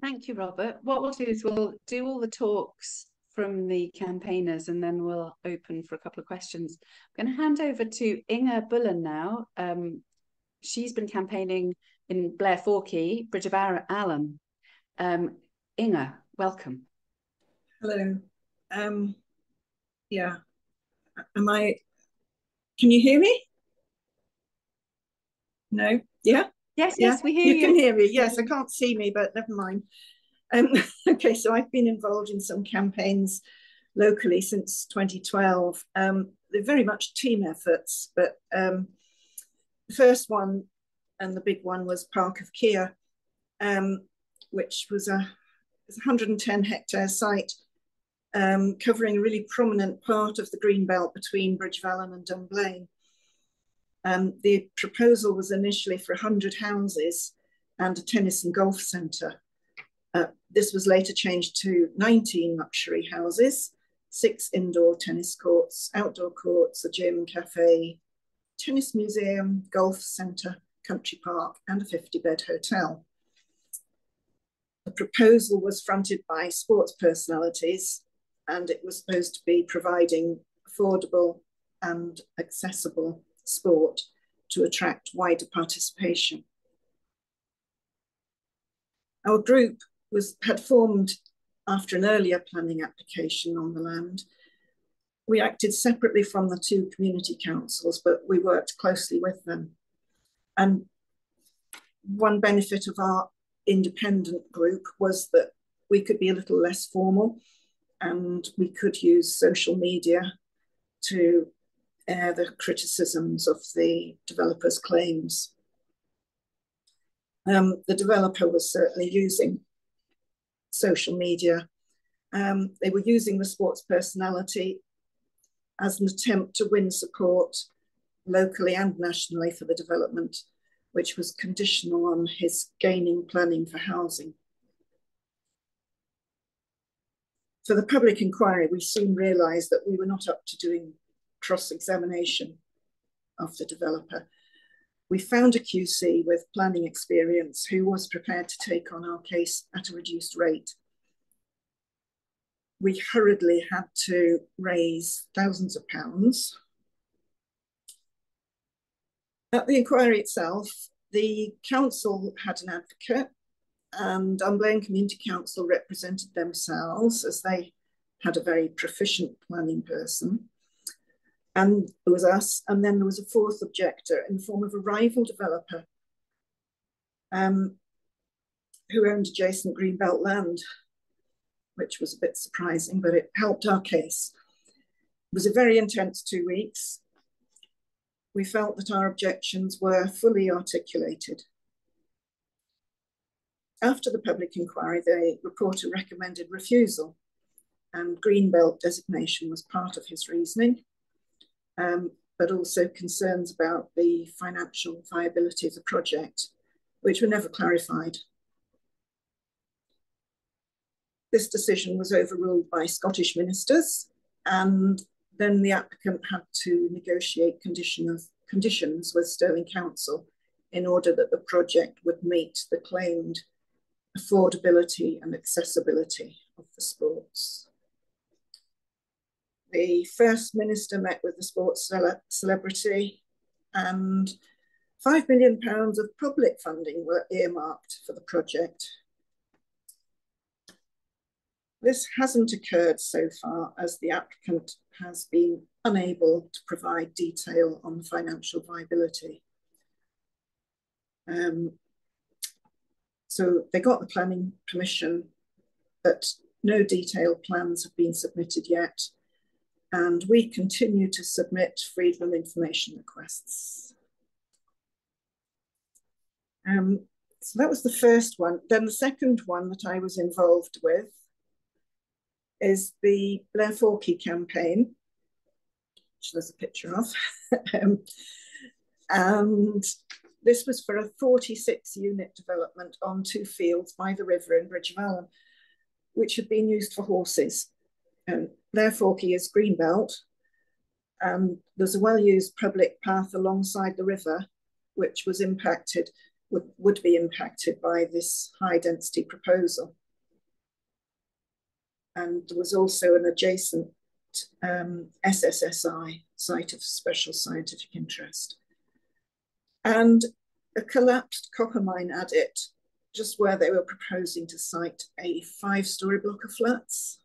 Thank you, Robert. What we'll do is we'll do all the talks from the campaigners and then we'll open for a couple of questions. I'm going to hand over to Inga Bullen now. She's been campaigning in Blair Forkey, Bridge of Allen. Inga, welcome. Hello. Yeah. Can you hear me? No? Yeah? Yes, Yeah? yes, we hear you. You can hear me. Yes, I can't see me, but never mind. Okay, so I've been involved in some campaigns locally since 2012. They're very much team efforts, but the first one and the big one was Park of Keir, which was a 110-hectare site covering a really prominent part of the green belt between Bridge of Allen and Dunblane. The proposal was initially for 100 houses and a tennis and golf centre. This was later changed to 19 luxury houses, 6 indoor tennis courts, outdoor courts, a gym, cafe, tennis museum, golf centre, country park, and a 50-bed hotel. The proposal was fronted by sports personalities, and it was supposed to be providing affordable and accessible sport to attract wider participation. Our group had formed after an earlier planning application on the land. We acted separately from the 2 community councils, but we worked closely with them. And one benefit of our independent group was that we could be a little less formal and we could use social media to air the criticisms of the developer's claims. The developer was certainly using social media. They were using the sports personality as an attempt to win support locally and nationally for the development, which was conditional on his gaining planning for housing. For the public inquiry, we soon realised that we were not up to doing cross-examination of the developer. We found a QC with planning experience who was prepared to take on our case at a reduced rate. We hurriedly had to raise thousands of pounds. At the inquiry itself, the council had an advocate and Dunblane Community Council represented themselves as they had a very proficient planning person. And there was us, and then there was a 4th objector in the form of a rival developer who owned adjacent greenbelt land, which was a bit surprising, but it helped our case. It was a very intense 2 weeks. We felt that our objections were fully articulated. After the public inquiry, the reporter recommended refusal, and greenbelt designation was part of his reasoning, but also concerns about the financial viability of the project, which were never clarified. This decision was overruled by Scottish ministers, and then the applicant had to negotiate conditions with Stirling Council in order that the project would meet the claimed affordability and accessibility of the sports. The First Minister met with the sports celebrity, and £5 million of public funding were earmarked for the project. This hasn't occurred so far, as the applicant has been unable to provide detail on financial viability. So they got the planning permission, but no detailed plans have been submitted yet. And we continue to submit freedom of information requests. So that was the first one. Then the second one that I was involved with is the Blair Forkey campaign, which there's a picture of. And this was for a 46-unit development on 2 fields by the river in Bridge of Allen, which had been used for horses. And therefore, he is Greenbelt. There's a well-used public path alongside the river, which was impacted, would be impacted by this high-density proposal. And there was also an adjacent SSSI, Site of Special Scientific Interest, and a collapsed copper mine at it, just where they were proposing to site a 5-story block of flats.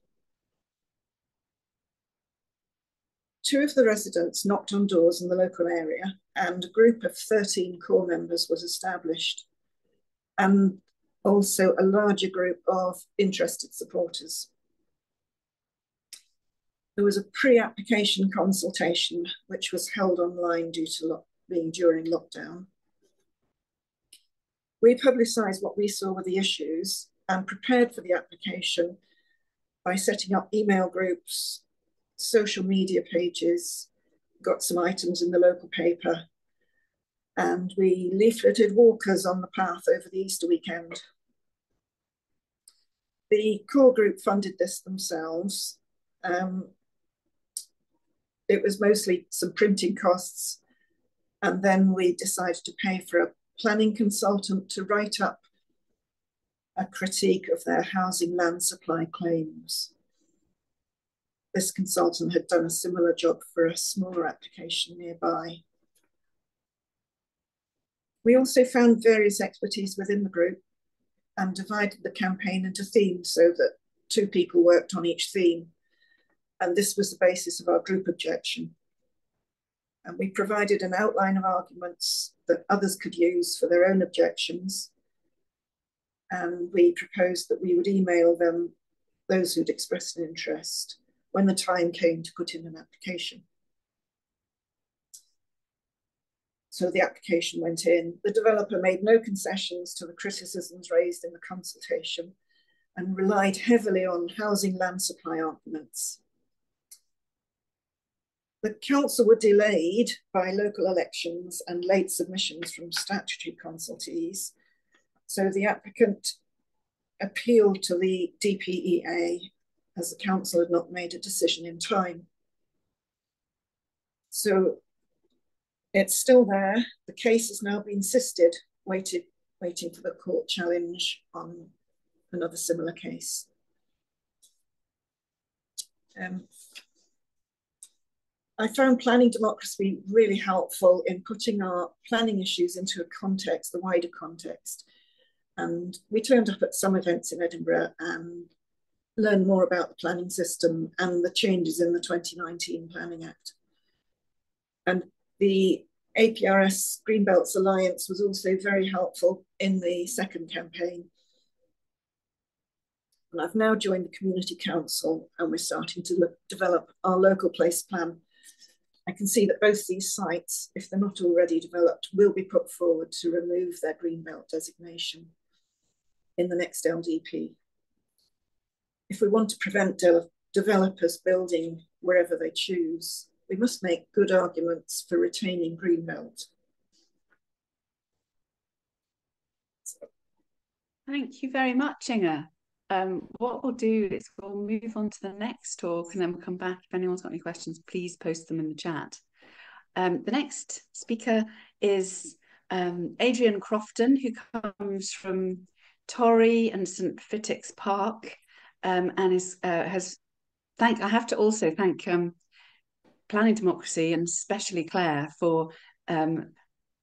2 of the residents knocked on doors in the local area, and a group of 13 core members was established, and also a larger group of interested supporters. There was a pre-application consultation, which was held online due to being during lockdown. We publicised what we saw were the issues and prepared for the application by setting up email groups, social media pages, got some items in the local paper, and we leafleted walkers on the path over the Easter weekend. The core group funded this themselves. It was mostly some printing costs, and then we decided to pay for a planning consultant to write up a critique of their housing land supply claims. This consultant had done a similar job for a smaller application nearby. We also found various expertise within the group and divided the campaign into themes so that 2 people worked on each theme. And this was the basis of our group objection. And we provided an outline of arguments that others could use for their own objections. And we proposed that we would email them, those who'd expressed an interest, when the time came to put in an application. So the application went in. The developer made no concessions to the criticisms raised in the consultation and relied heavily on housing land supply arguments. The council were delayed by local elections and late submissions from statutory consultees. So the applicant appealed to the DPEA as the council had not made a decision in time. So it's still there. The case has now been sisted, waiting for the court challenge on another similar case. I found planning democracy really helpful in putting our planning issues into a context, the wider context. And we turned up at some events in Edinburgh and learned more about the planning system and the changes in the 2019 Planning Act. And the APRS Greenbelts Alliance was also very helpful in the second campaign. And I've now joined the Community Council and we're starting to develop our local place plan. I can see that both these sites, if they're not already developed, will be put forward to remove their Greenbelt designation in the next LDP. If we want to prevent developers building wherever they choose, we must make good arguments for retaining Greenbelt. Thank you very much, Inga. What we'll do is we'll move on to the next talk and then we'll come back. If anyone's got any questions, please post them in the chat. The next speaker is Adrian Crofton, who comes from Torry and St Fittick's Park, and I have to also thank Planning Democracy and especially Clare for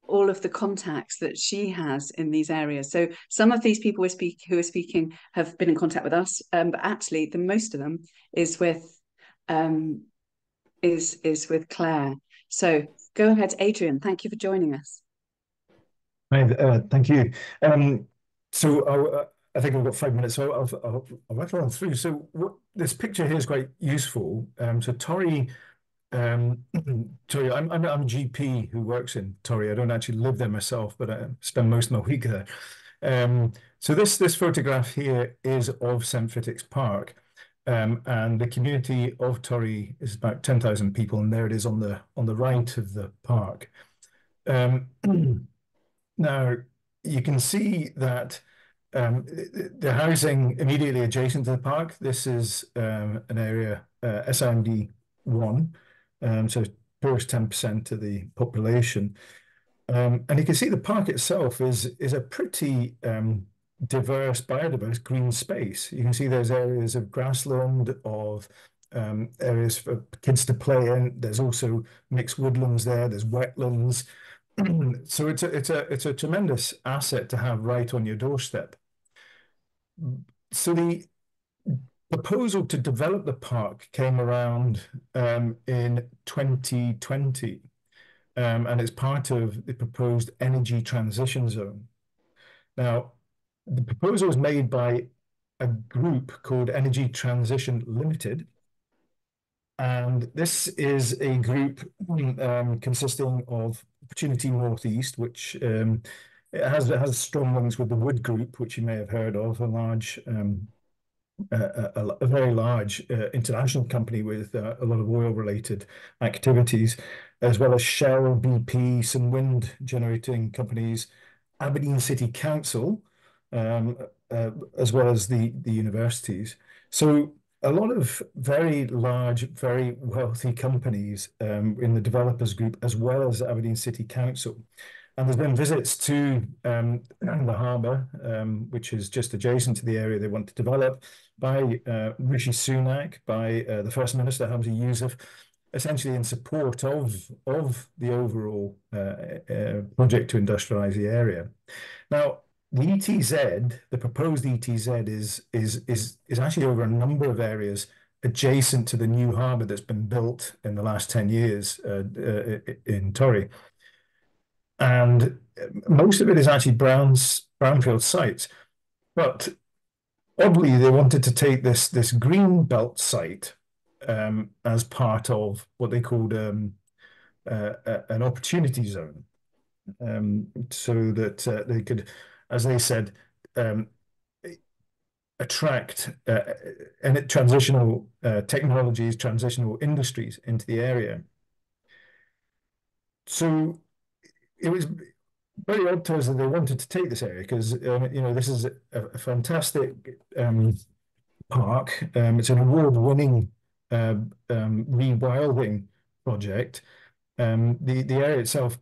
all of the contacts that she has in these areas. So some of these people who are speaking have been in contact with us, but actually the most of them is with Clare. So go ahead, Adrian. Thank you for joining us. Hi, thank you. So I think I've got 5 minutes, so I'll rattle on through. So this picture here is quite useful. So Torry. Sorry, I'm a GP who works in Torry. I don't actually live there myself, but I spend most of my week there. So this photograph here is of St Fittick's Park, and the community of Torry is about 10,000 people, and there it is on the right of the park. Now, you can see that the housing immediately adjacent to the park, this is an area, SIMD 1, so poorest 10% of the population. And you can see the park itself is a pretty diverse, biodiverse green space. You can see there's areas of grassland, of areas for kids to play in. There's also mixed woodlands there. There's wetlands. So it's a tremendous asset to have right on your doorstep. So the proposal to develop the park came around in 2020, and it's part of the proposed energy transition zone. Now, the proposal was made by a group called Energy Transition Limited, and this is a group consisting of Opportunity Northeast, which it has strong links with the Wood Group, which you may have heard of, a very large international company with a lot of oil-related activities, as well as Shell, BP, some wind generating companies, Aberdeen City Council, as well as the universities. So a lot of very large, very wealthy companies in the developers group, as well as Aberdeen City Council. And there's been visits to the harbour, which is just adjacent to the area they want to develop, by Rishi Sunak, by the First Minister, Hamza Yousaf, essentially in support of the overall project to industrialise the area. Now, the ETZ, the proposed ETZ, is actually over a number of areas adjacent to the new harbour that's been built in the last 10 years in Torry. And most of it is actually brownfield sites. But oddly, they wanted to take this green belt site as part of what they called an opportunity zone, so that they could, as they said, attract transitional technologies, transitional industries into the area. So it was very odd to us that they wanted to take this area because this is a fantastic park. It's an award-winning rewilding project. The area itself,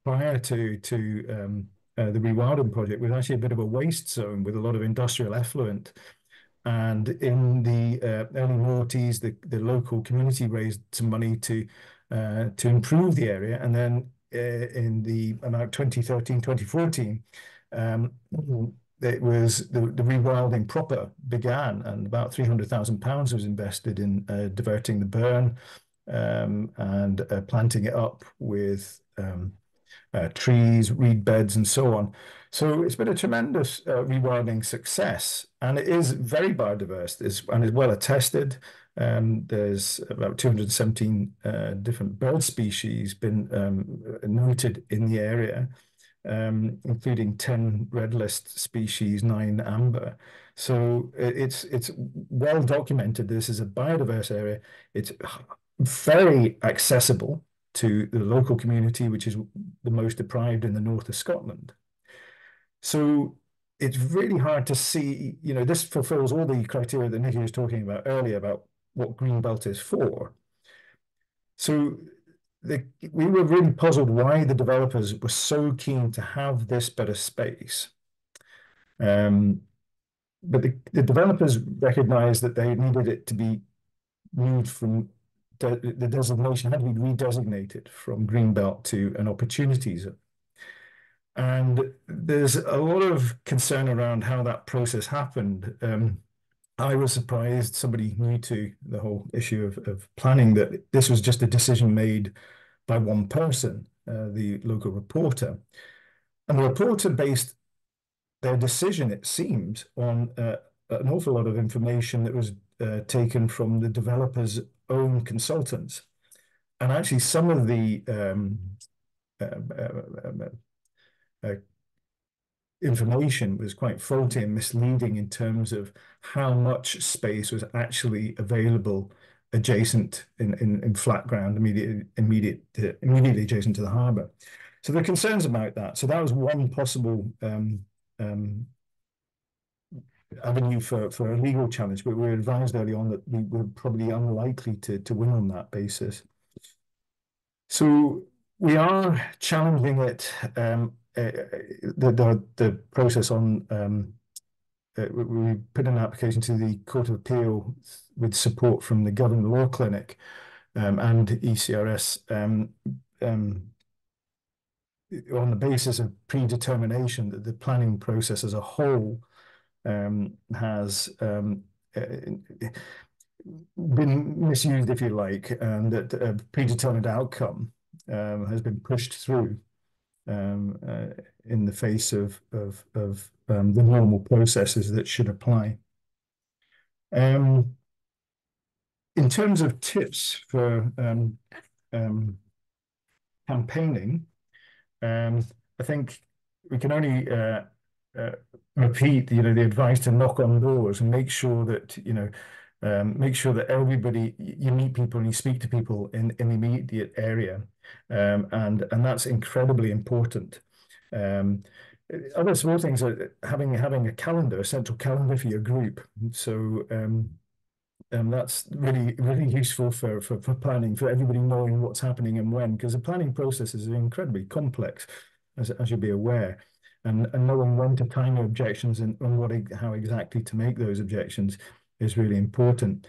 prior to the rewilding project, was actually a bit of a waste zone with a lot of industrial effluent. And in the early noughties, the local community raised some money to improve the area, and then in about 2013, 2014, it was the rewilding proper began, and about £300,000 was invested in diverting the burn and planting it up with trees, reed beds, and so on. So it's been a tremendous rewilding success, and it is very biodiverse and is well attested. There's about 217 different bird species been noted in the area, including 10 red list species, 9 amber. So it's well documented. This is a biodiverse area. It's very accessible to the local community, which is the most deprived in the north of Scotland. So it's really hard to see, this fulfills all the criteria that Nikki was talking about earlier about what Greenbelt is for. So we were really puzzled why the developers were so keen to have this bit of space. But the developers recognized that they needed it to be moved from the designation had to be redesignated from Greenbelt to an opportunity zone. And there's a lot of concern around how that process happened. I was surprised, somebody new to the whole issue of planning, that this was just a decision made by one person, the local reporter. And the reporter based their decision, it seems, on an awful lot of information that was taken from the developers' own consultants. And actually some of the information was quite faulty and misleading in terms of how much space was actually available adjacent in flat ground immediately adjacent to the harbour. So there are concerns about that. So that was one possible avenue for a legal challenge, but we were advised early on that we were probably unlikely to win on that basis. So we are challenging it, the process on. We put in an application to the Court of Appeal with support from the Government Law Clinic and ECRS on the basis of predetermination that the planning process as a whole has been misused, if you like, and that a predetermined outcome has been pushed through in the face of the normal processes that should apply. In terms of tips for campaigning, I think we can only repeat, the advice to knock on doors and make sure that, make sure that everybody, you meet people and you speak to people in the immediate area, and that's incredibly important. Other small things are having a calendar, a central calendar for your group. So that's really useful for planning, for everybody knowing what's happening and when, because the planning process is incredibly complex, as you'll be aware, and knowing when to time your objections and how exactly to make those objections is really important.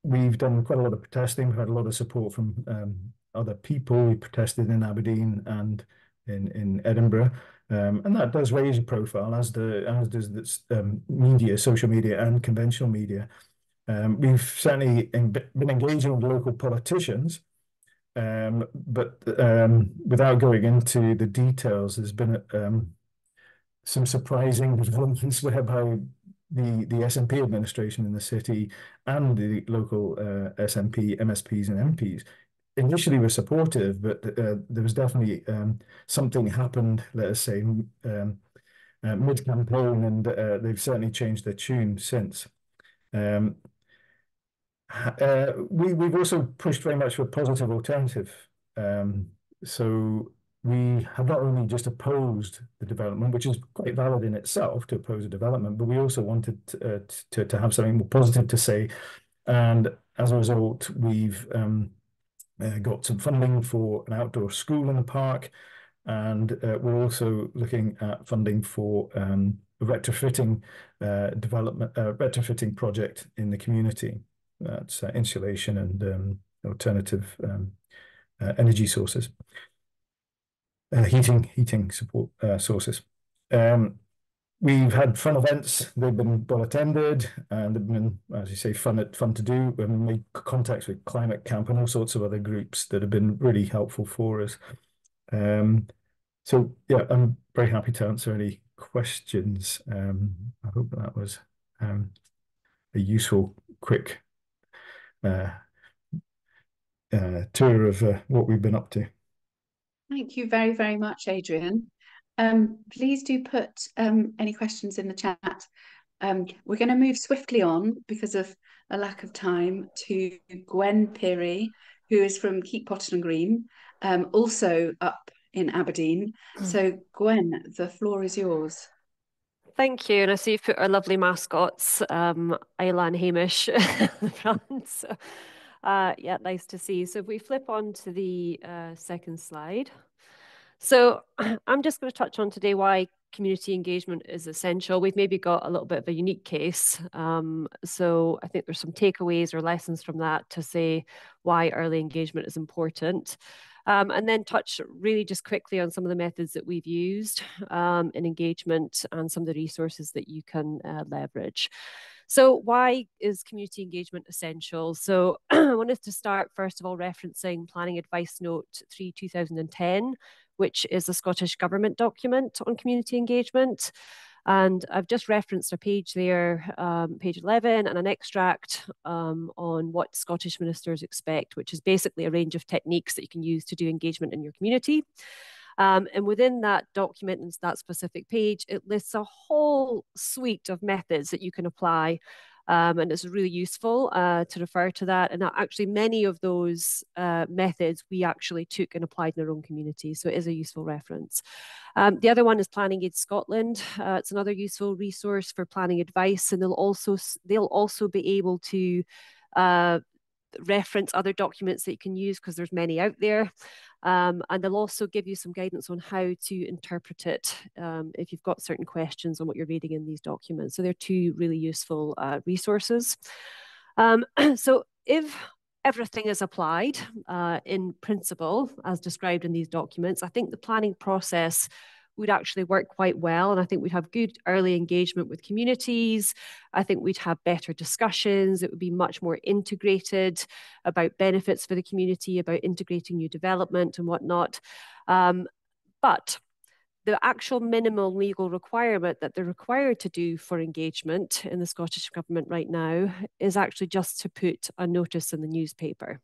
We've done quite a lot of protesting. We've had a lot of support from other people. We protested in Aberdeen and in Edinburgh, and that does raise your profile, as does this media, social media, and conventional media. We've certainly been engaging with local politicians, but without going into the details, there's been some surprising developments whereby the SNP administration in the city and the local SNP, MSPs and MPs initially were supportive, but there was definitely something happened, let us say, mid-campaign, and they've certainly changed their tune since. We've also pushed very much for a positive alternative. So we have not only just opposed the development, which is quite valid in itself to oppose a development, but we also wanted to have something more positive to say. And as a result, we've got some funding for an outdoor school in the park, and we're also looking at funding for a retrofitting retrofitting project in the community. That's insulation and alternative energy sources, heating support sources. We've had fun events. They've been well attended, and they've been, as you say, fun to do. We've made contacts with Climate Camp and all sorts of other groups that have been really helpful for us. So yeah, I'm very happy to answer any questions. I hope that was a useful, quick tour of what we've been up to. Thank you very, very much, Adrian. Please do put any questions in the chat. We're going to move swiftly on because of a lack of time to Gwen Peary, who is from Keep Potterton Green, also up in Aberdeen. So Gwen, the floor is yours. Thank you. And I see you've put our lovely mascots, Isla and Hamish, in the front. So, yeah, nice to see. So if we flip on to the second slide. So I'm just going to touch on today why community engagement is essential. We've maybe got a little bit of a unique case. So I think there's some takeaways or lessons from that to say why early engagement is important. And then touch really just quickly on some of the methods that we've used in engagement and some of the resources that you can leverage. So why is community engagement essential? So I wanted to start first of all referencing Planning Advice Note 3 2010, which is a Scottish Government document on community engagement. And I've just referenced a page there, page 11, and an extract on what Scottish ministers expect, which is basically a range of techniques that you can use to do engagement in your community. And within that document and that specific page, it lists a whole suite of methods that you can apply And it's really useful to refer to that. And actually many of those methods we actually took and applied in our own community. So it is a useful reference. The other one is Planning Aid Scotland. It's another useful resource for planning advice, and they'll also be able to reference other documents that you can use, because there's many out there. And they'll also give you some guidance on how to interpret it if you've got certain questions on what you're reading in these documents. So they're two really useful resources. So if everything is applied in principle, as described in these documents, I think the planning process would actually work quite well. And I think we'd have good early engagement with communities. I think we'd have better discussions. It would be much more integrated about benefits for the community, about integrating new development and whatnot. But the actual minimum legal requirement that they're required to do for engagement in the Scottish Government right now is actually just to put a notice in the newspaper.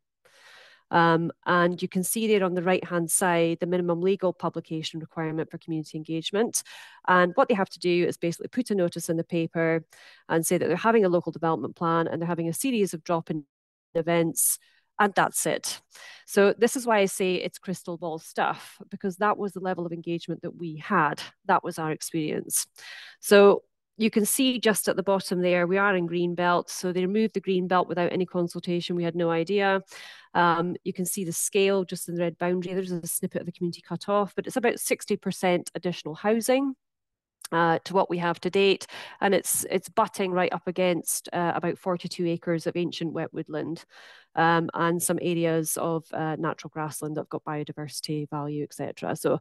And you can see there on the right-hand side, the minimum legal publication requirement for community engagement. And what they have to do is basically put a notice in the paper and say that they're having a local development plan and they're having a series of drop-in events, and that's it. So this is why I say it's crystal ball stuff, because that was the level of engagement that we had. That was our experience. So you can see just at the bottom there, we are in Greenbelt. So they removed the Greenbelt without any consultation. We had no idea. You can see the scale just in the red boundary. There's a snippet of the community cut off, but it's about 60% additional housing to what we have to date. And it's butting right up against about 42 acres of ancient wet woodland and some areas of natural grassland that have got biodiversity value, etc. So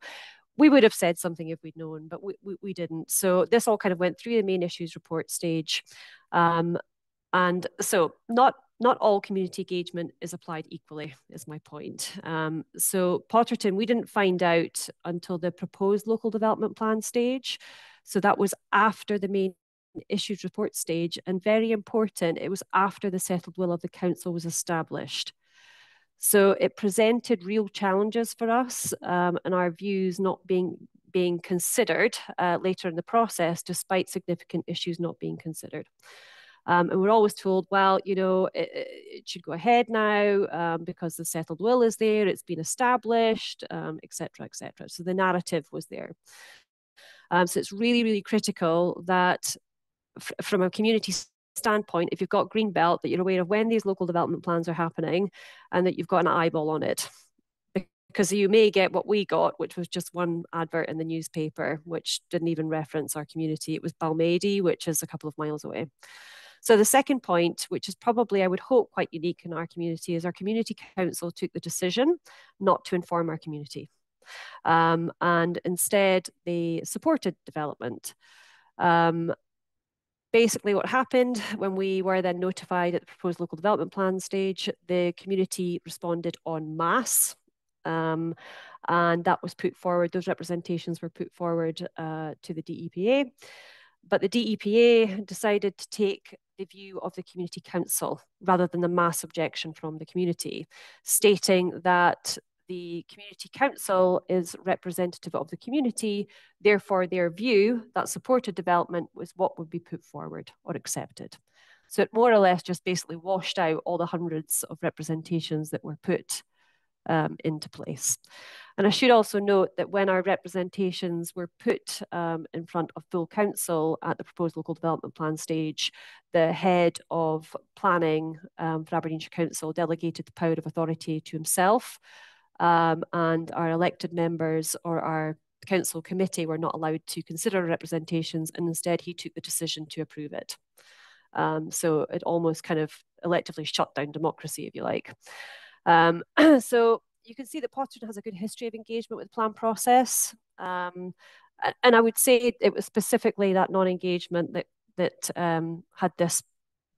we would have said something if we'd known, but we didn't. So this all kind of went through the main issues report stage. And so not all community engagement is applied equally, is my point. So Potterton, we didn't find out until the proposed local development plan stage. So that was after the main issues report stage. And very important, it was after the settled will of the council was established. So it presented real challenges for us and our views not being considered later in the process, despite significant issues not being considered. And we're always told, well, you know, it should go ahead now because the settled will is there, it's been established, et cetera, et cetera. So the narrative was there. So it's really, really critical that from a community standpoint, if you've got Greenbelt, that you're aware of when these local development plans are happening and that you've got an eyeball on it. Because you may get what we got, which was just one advert in the newspaper, which didn't even reference our community. It was Balmady, which is a couple of miles away. So the second point, which is probably, I would hope, quite unique in our community, is our community council took the decision not to inform our community. And instead, they supported development. Basically, what happened when we were then notified at the proposed local development plan stage, the community responded en masse. And that was put forward, those representations were put forward to the DEPA. But the DEPA decided to take the view of the community council rather than the mass objection from the community, stating that the community council is representative of the community, therefore their view that supported development was what would be put forward or accepted. So it more or less just basically washed out all the hundreds of representations that were put into place. And I should also note that when our representations were put in front of full council at the proposed local development plan stage, the head of planning for Aberdeenshire Council delegated the power of authority to himself. And our elected members or our council committee were not allowed to consider representations, and instead he took the decision to approve it. So it almost kind of electively shut down democracy, if you like. So you can see that Potterton has a good history of engagement with the plan process. And I would say it was specifically that non-engagement that had this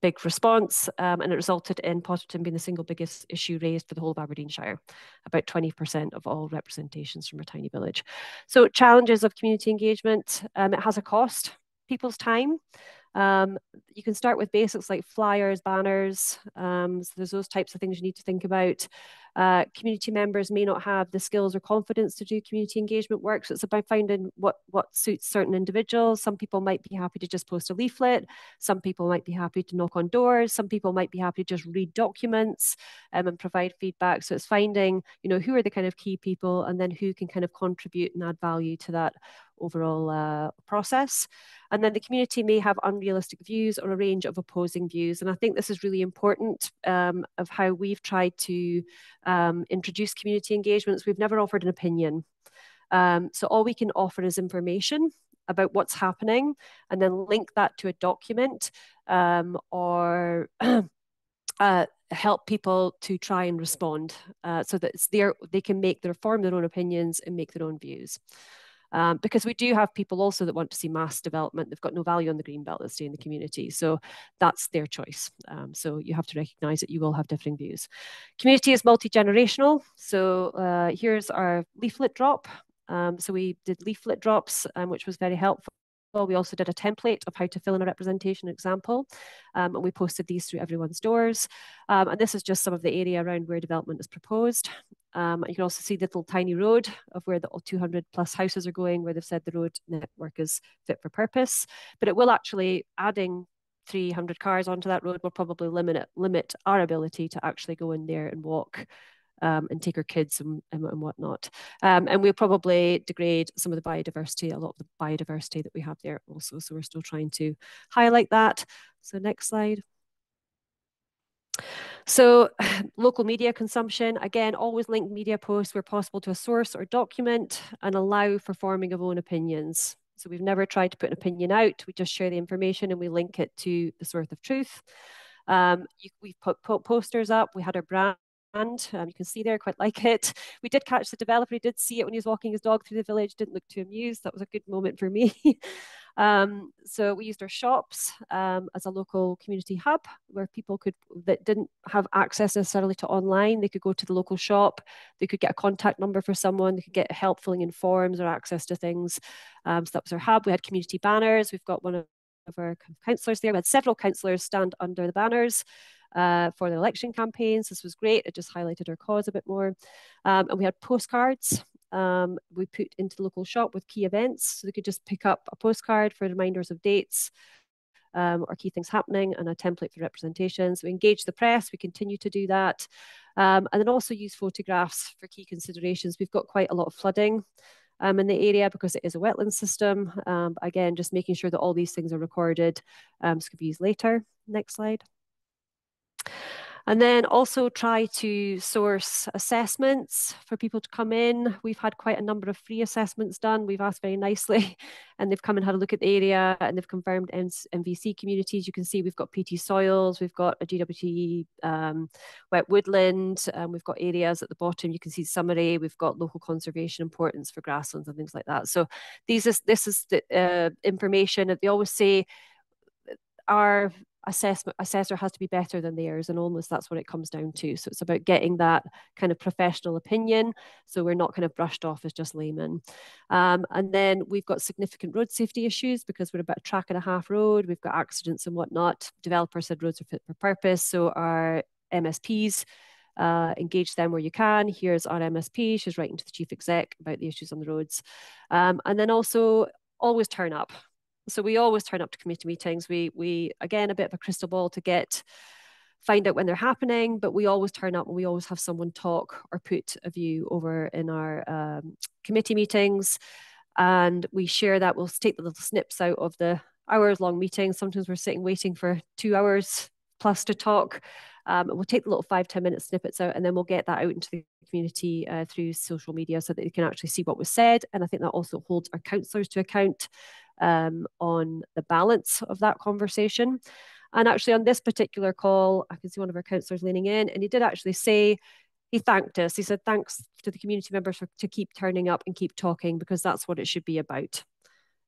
big response, and it resulted in Potterton being the single biggest issue raised for the whole of Aberdeenshire, about 20% of all representations from a tiny village. So challenges of community engagement, it has a cost, people's time. You can start with basics like flyers, banners. So there's those types of things you need to think about. Community members may not have the skills or confidence to do community engagement work. So it's about finding what suits certain individuals. Some people might be happy to just post a leaflet. Some people might be happy to knock on doors. Some people might be happy to just read documents and provide feedback. So it's finding, who are the kind of key people, and then who can kind of contribute and add value to that overall process. And then the community may have unrealistic views or a range of opposing views. And I think this is really important of how we've tried to introduce community engagements. We've never offered an opinion. So all we can offer is information about what's happening, and then link that to a document or help people to try and respond so that they can form their own opinions and make their own views. Because we do have people also that want to see mass development. They've got no value on the green belt, that stay in the community. So that's their choice. So you have to recognise that you will have differing views. Community is multi-generational. So here's our leaflet drop. So we did leaflet drops, which was very helpful. We also did a template of how to fill in a representation example, and we posted these through everyone's doors. And this is just some of the area around where development is proposed. You can also see the little tiny road of where the 200 plus houses are going, where they've said the road network is fit for purpose. But it will actually, adding 300 cars onto that road will probably limit our ability to actually go in there and walk and take our kids and whatnot. And we'll probably degrade some of the biodiversity, a lot of the biodiversity that we have there also. So we're still trying to highlight that. So next slide. So local media consumption, again, always link media posts where possible to a source or document and allow for forming of own opinions. So we've never tried to put an opinion out. We just share the information and we link it to the source of truth. We've put posters up. We had our brand. You can see there, quite like it. We did catch the developer. He did see it when he was walking his dog through the village, didn't look too amused. That was a good moment for me. So we used our shops as a local community hub where people that didn't have access necessarily to online, they could go to the local shop, they could get a contact number for someone, they could get help filling in forms or access to things. So that was our hub. We had community banners. We've got one of our councillors there. We had several councillors stand under the banners for the election campaigns. This was great. It just highlighted our cause a bit more. And we had postcards we put into the local shop with key events. So they could just pick up a postcard for reminders of dates or key things happening, and a template for representations. We engage the press. We continue to do that. And then also use photographs for key considerations. We've got quite a lot of flooding in the area because it is a wetland system. Again, just making sure that all these things are recorded so could be used later. Next slide. And then also try to source assessments for people to come in. We've had quite a number of free assessments done. We've asked very nicely, and they've come and had a look at the area, and they've confirmed MVC communities. You can see we've got PT soils, we've got a GWT wet woodland, we've got areas at the bottom. You can see summary. We've got local conservation importance for grasslands and things like that. So this is the information that they always say our assessor has to be better than theirs, and almost that's what it comes down to. So it's about getting that kind of professional opinion, so we're not kind of brushed off as just laymen. And then we've got significant road safety issues because we're about a track and a half road. We've got accidents and whatnot. Developers said roads are fit for purpose, so our MSPs engage them where you can. Here's our MSP. She's writing to the chief exec about the issues on the roads. And then also always turn up. So we always turn up to committee meetings. We again, a bit of a crystal ball to find out when they're happening, but we always turn up and we always have someone talk or put a view over in our committee meetings. And we share that. We'll take the little snips out of the hours-long meetings. Sometimes we're sitting waiting for 2 hours plus to talk. We'll take the little 5-10 minute snippets out, and then we'll get that out into the community through social media so that they can actually see what was said. And I think that also holds our councillors to account on the balance of that conversation. And actually on this particular call, I can see one of our councillors leaning in, and he did actually say, he thanked us. He said, thanks to the community members to keep turning up and keep talking, because that's what it should be about.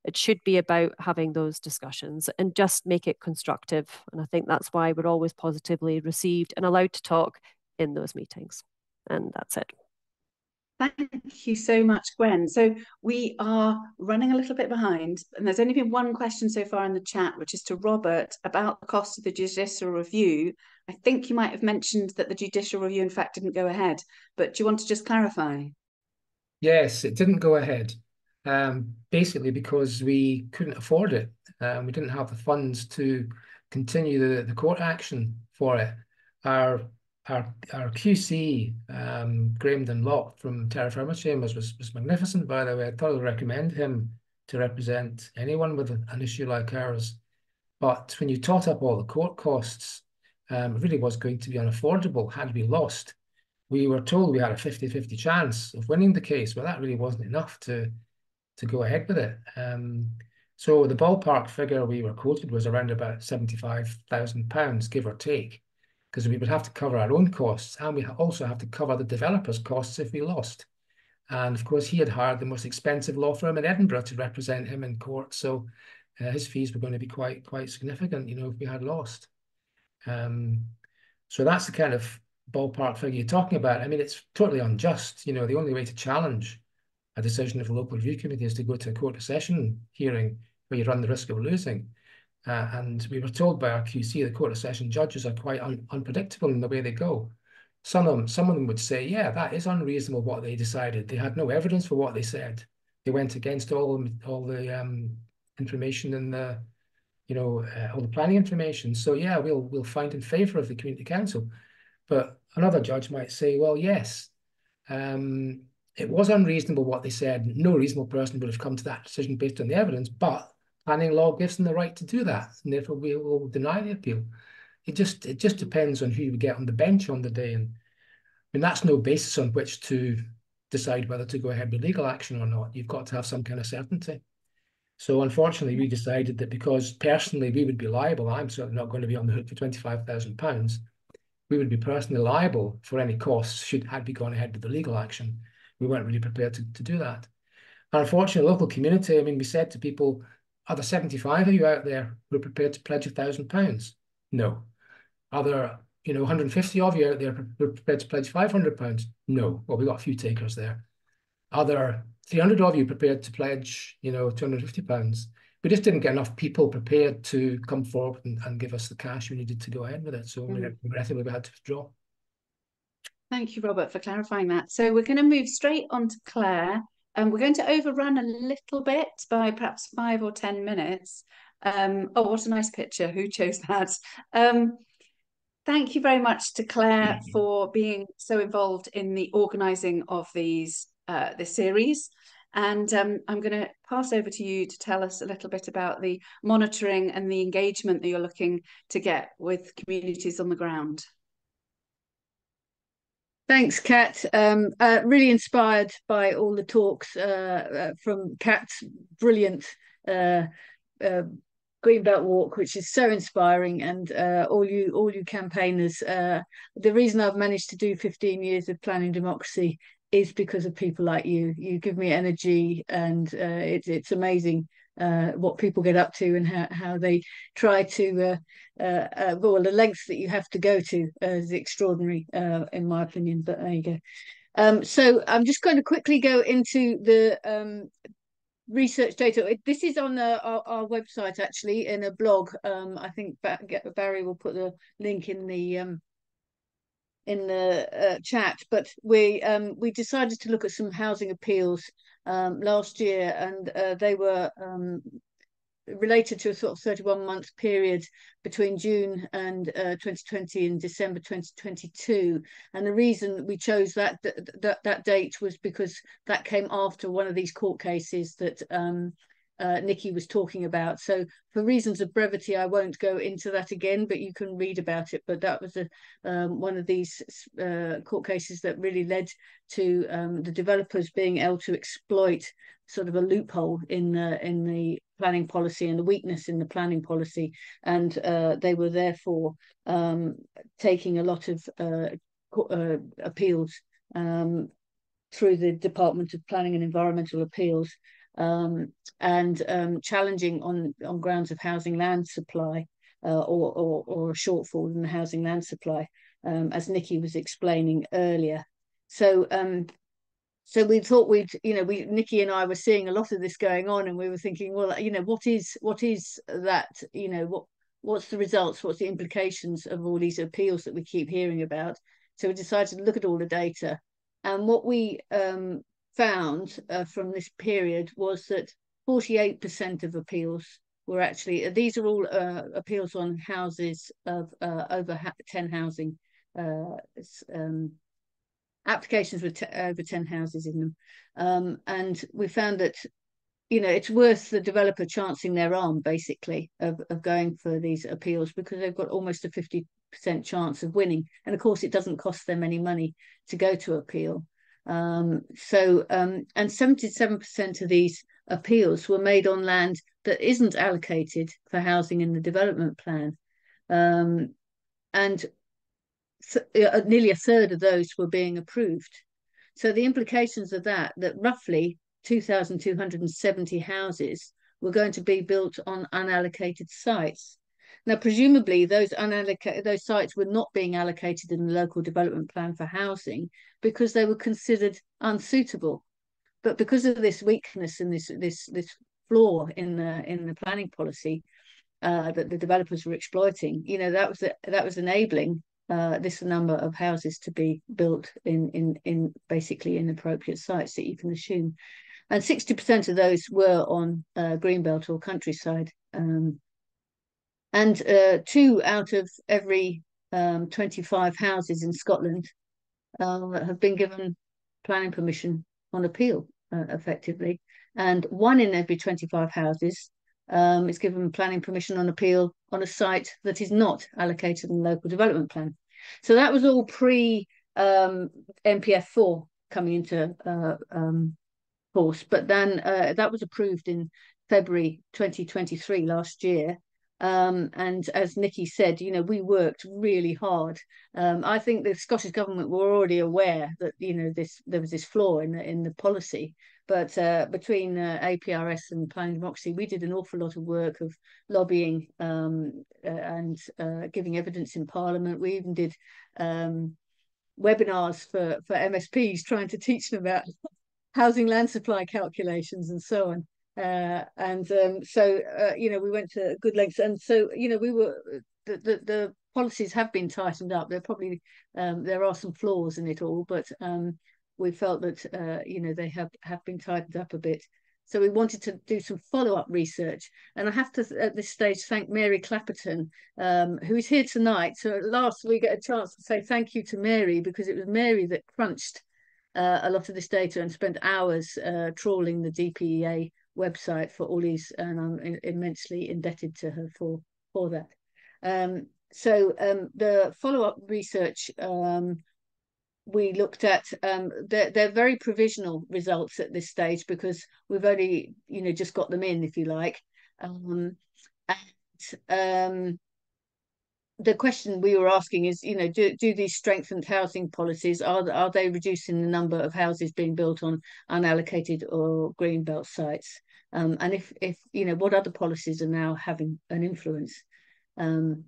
It should be about having those discussions and just make it constructive. And I think that's why we're always positively received and allowed to talk in those meetings. And that's it. Thank you so much, Gwen. So we are running a little bit behind, and there's only been one question so far in the chat, which is to Robert about the cost of the judicial review. I think you might have mentioned that the judicial review, in fact, didn't go ahead, but do you want to just clarify? Yes, it didn't go ahead, basically because we couldn't afford it. We didn't have the funds to continue the court action for it. Our QC, Graham Dunlop from Terra Firma Chambers was magnificent, by the way. I thoroughly recommend him to represent anyone with an issue like ours. But when you tot up all the court costs, it really was going to be unaffordable had we lost. We were told we had a 50-50 chance of winning the case, but that really wasn't enough to go ahead with it. So the ballpark figure we were quoted was around about £75,000, give or take, because we would have to cover our own costs, and we also have to cover the developers' costs if we lost. And of course, he had hired the most expensive law firm in Edinburgh to represent him in court, so his fees were going to be quite significant, you know, if we had lost. So that's the kind of ballpark figure you're talking about. I mean, it's totally unjust. You know, the only way to challenge a decision of the local review committee is to go to a court of session hearing where you run the risk of losing. And we were told by our QC the court of session judges are quite unpredictable in the way they go. Some of them would say, yeah, that is unreasonable what they decided. They had no evidence for what they said. They went against all the information in the, you know, all the planning information. So yeah, we'll find in favour of the community council. But another judge might say, well, yes, it was unreasonable what they said. No reasonable person would have come to that decision based on the evidence, but planning law gives them the right to do that, and therefore we will deny the appeal. It just depends on who you get on the bench on the day, and I mean that's no basis on which to decide whether to go ahead with legal action or not. You've got to have some kind of certainty. So unfortunately, we decided that because personally we would be liable, I'm certainly not going to be on the hook for £25,000. We would be personally liable for any costs had we gone ahead with the legal action. We weren't really prepared to do that. And unfortunately, the local community, I mean, we said to people, are there 75 of you out there who are prepared to pledge £1,000? No. Are there, you know, 150 of you out there who are prepared to pledge £500? No. Well, we've got a few takers there. Are there 300 of you prepared to pledge, you know, £250? We just didn't get enough people prepared to come forward and give us the cash we needed to go ahead with it. So regrettably, we had to withdraw. Thank you, Robert, for clarifying that. So we're going to move straight on to Clare, and we're going to overrun a little bit by perhaps 5 or 10 minutes. Oh, what a nice picture. Who chose that? Thank you very much to Clare for being so involved in the organising of this series. And I'm going to pass over to you to tell us a little bit about the monitoring and the engagement that you're looking to get with communities on the ground. Thanks, Kat. Really inspired by all the talks from Kat's brilliant Greenbelt Walk, which is so inspiring, and all you campaigners. The reason I've managed to do 15 years of planning democracy is because of people like you. You give me energy, and it's amazing what people get up to and how they try to well, the lengths that you have to go to is extraordinary in my opinion, but there you go. So I'm just going to quickly go into the research data. This is on our website actually in a blog. I think Barry will put the link in the chat, but we decided to look at some housing appeals last year, and they were related to a sort of 31-month period between June and 2020 and December 2022. And the reason we chose that date was because that came after one of these court cases that Nikki was talking about. So for reasons of brevity, I won't go into that again, but you can read about it. But that was one of these court cases that really led to the developers being able to exploit sort of a loophole in the planning policy and the weakness in the planning policy. And they were therefore taking a lot of appeals through the Department of Planning and Environmental Appeals, and challenging on grounds of housing land supply or a shortfall in the housing land supply, as Nikki was explaining earlier. So So we thought Nikki and I were seeing a lot of this going on, and we were thinking, well, what is that? What's the results? What's the implications of all these appeals that we keep hearing about? So we decided to look at all the data, and what we found from this period was that 48% of appeals were actually, these are all appeals on houses of over 10 housing, applications with over 10 houses in them. And we found that, it's worth the developer chancing their arm, basically, of going for these appeals, because they've got almost a 50% chance of winning. And of course, it doesn't cost them any money to go to appeal. And 77% of these appeals were made on land that isn't allocated for housing in the development plan. And nearly a third of those were being approved. So the implications of that roughly 2,270 houses were going to be built on unallocated sites. Now, presumably, those sites were not being allocated in the local development plan for housing because they were considered unsuitable. But because of this weakness and this flaw in the planning policy that the developers were exploiting, that was enabling this number of houses to be built in basically inappropriate sites that you can assume. And 60% of those were on greenbelt or countryside. And 2 out of every 25 houses in Scotland have been given planning permission on appeal, effectively. And 1 in every 25 houses is given planning permission on appeal on a site that is not allocated in the local development plan. So that was all pre NPF4 coming into force, but then that was approved in February 2023 last year. And as Nikki said, we worked really hard. I think the Scottish Government were already aware that there was this flaw in the policy, but between APRS and Planning Democracy, we did an awful lot of work of lobbying and giving evidence in Parliament. We even did webinars for MSPs, trying to teach them about housing land supply calculations and so on. We went to good lengths, and so we were the policies have been tightened up. There are some flaws in it all, but we felt that they have been tightened up a bit. So we wanted to do some follow-up research, and I have to at this stage thank Mary Clapperton, who is here tonight. So at last we get a chance to say thank you to Mary, because it was Mary that crunched a lot of this data and spent hours trawling the DPEA website for all these, and I'm immensely indebted to her for that. The follow-up research we looked at, they're very provisional results at this stage, because we've only just got them in, if you like. The question we were asking is, do these strengthened housing policies, are they reducing the number of houses being built on unallocated or greenbelt sites? And if what other policies are now having an influence? Could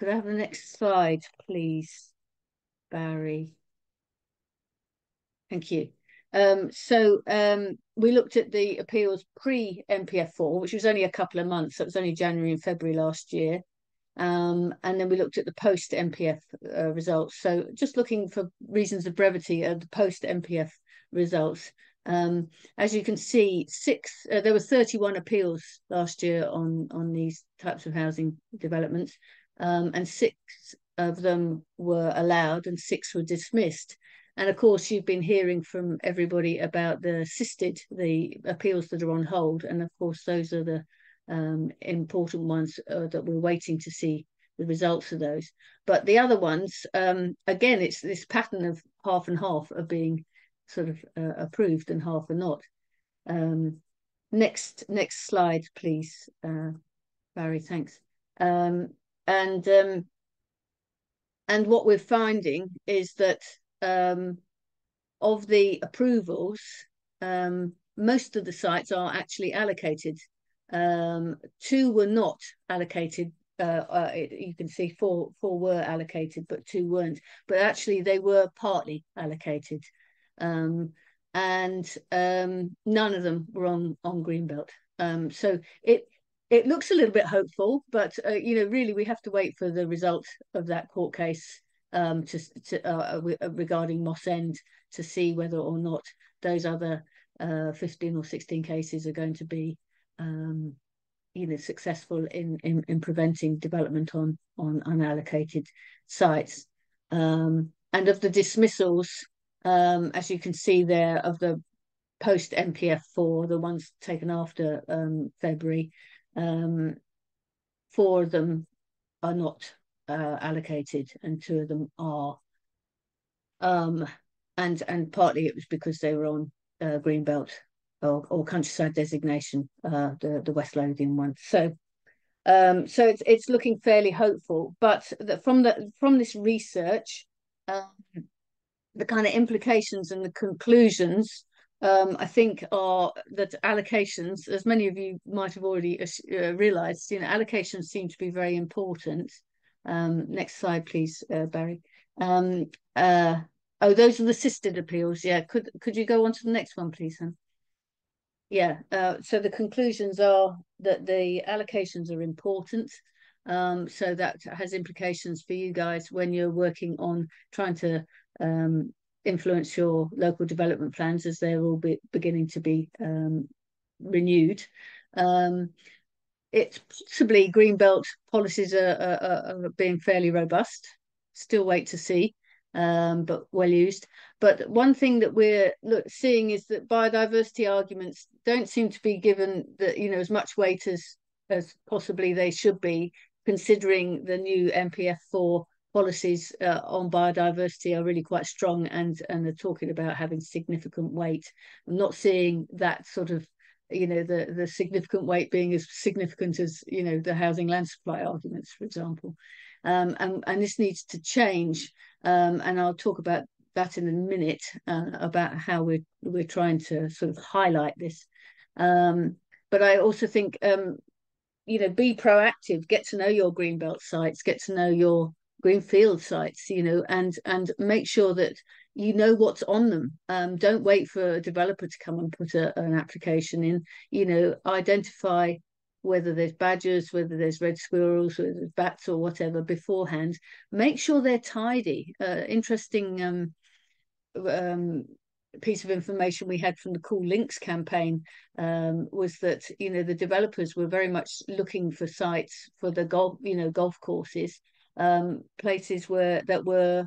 I have the next slide, please, Barry? Thank you. We looked at the appeals pre-NPF4, which was only a couple of months. That was only January and February last year. And then we looked at the post-NPF results. So just looking for reasons of brevity at the post-NPF results. As you can see, there were 31 appeals last year on these types of housing developments, and 6 of them were allowed and 6 were dismissed. And of course, you've been hearing from everybody about the appeals that are on hold. And of course, those are the important ones that we're waiting to see the results of those. But the other ones, again, it's this pattern of half and half of being sort of approved and half are not. Next slide, please, Barry, thanks. And what we're finding is that of the approvals, most of the sites are actually allocated. 2 were not allocated you can see four were allocated, but 2 weren't. But actually, they were partly allocated, and none of them were on Greenbelt. So it looks a little bit hopeful, but really we have to wait for the result of that court case regarding Moss End to see whether or not those other 15 or 16 cases are going to be successful in preventing development on unallocated sites. And of the dismissals, as you can see there, of the post NPF4, the ones taken after February, 4 of them are not allocated, and 2 of them are. And partly it was because they were on Greenbelt or countryside designation, the West Lothian one. So it's looking fairly hopeful. But from this research, the kind of implications and the conclusions, I think, are that allocations, as many of you might have already realised, allocations seem to be very important. Next slide, please, Barry. Oh, those are the sisted appeals. Yeah, could you go on to the next one, please, Sam? Yeah, so the conclusions are that the allocations are important. So that has implications for you guys when you're working on trying to influence your local development plans, as they're all beginning to be renewed. It's possibly Greenbelt policies are being fairly robust. Still wait to see. But well used. But one thing that we're seeing is that biodiversity arguments don't seem to be given as much weight as possibly they should be, considering the new NPF4 policies on biodiversity are really quite strong and are talking about having significant weight. I'm not seeing that sort of the significant weight being as significant as the housing land supply arguments, for example. And this needs to change. And I'll talk about that in a minute, about how we're trying to sort of highlight this. But I also think, be proactive, get to know your Greenbelt sites, get to know your Greenfield sites, and make sure that you know what's on them. Don't wait for a developer to come and put an application in. Identify whether there's badgers, whether there's red squirrels, whether there's bats or whatever beforehand. Make sure they're tidy. Interesting piece of information we had from the Cool Links campaign was that the developers were very much looking for sites for the golf courses, places that were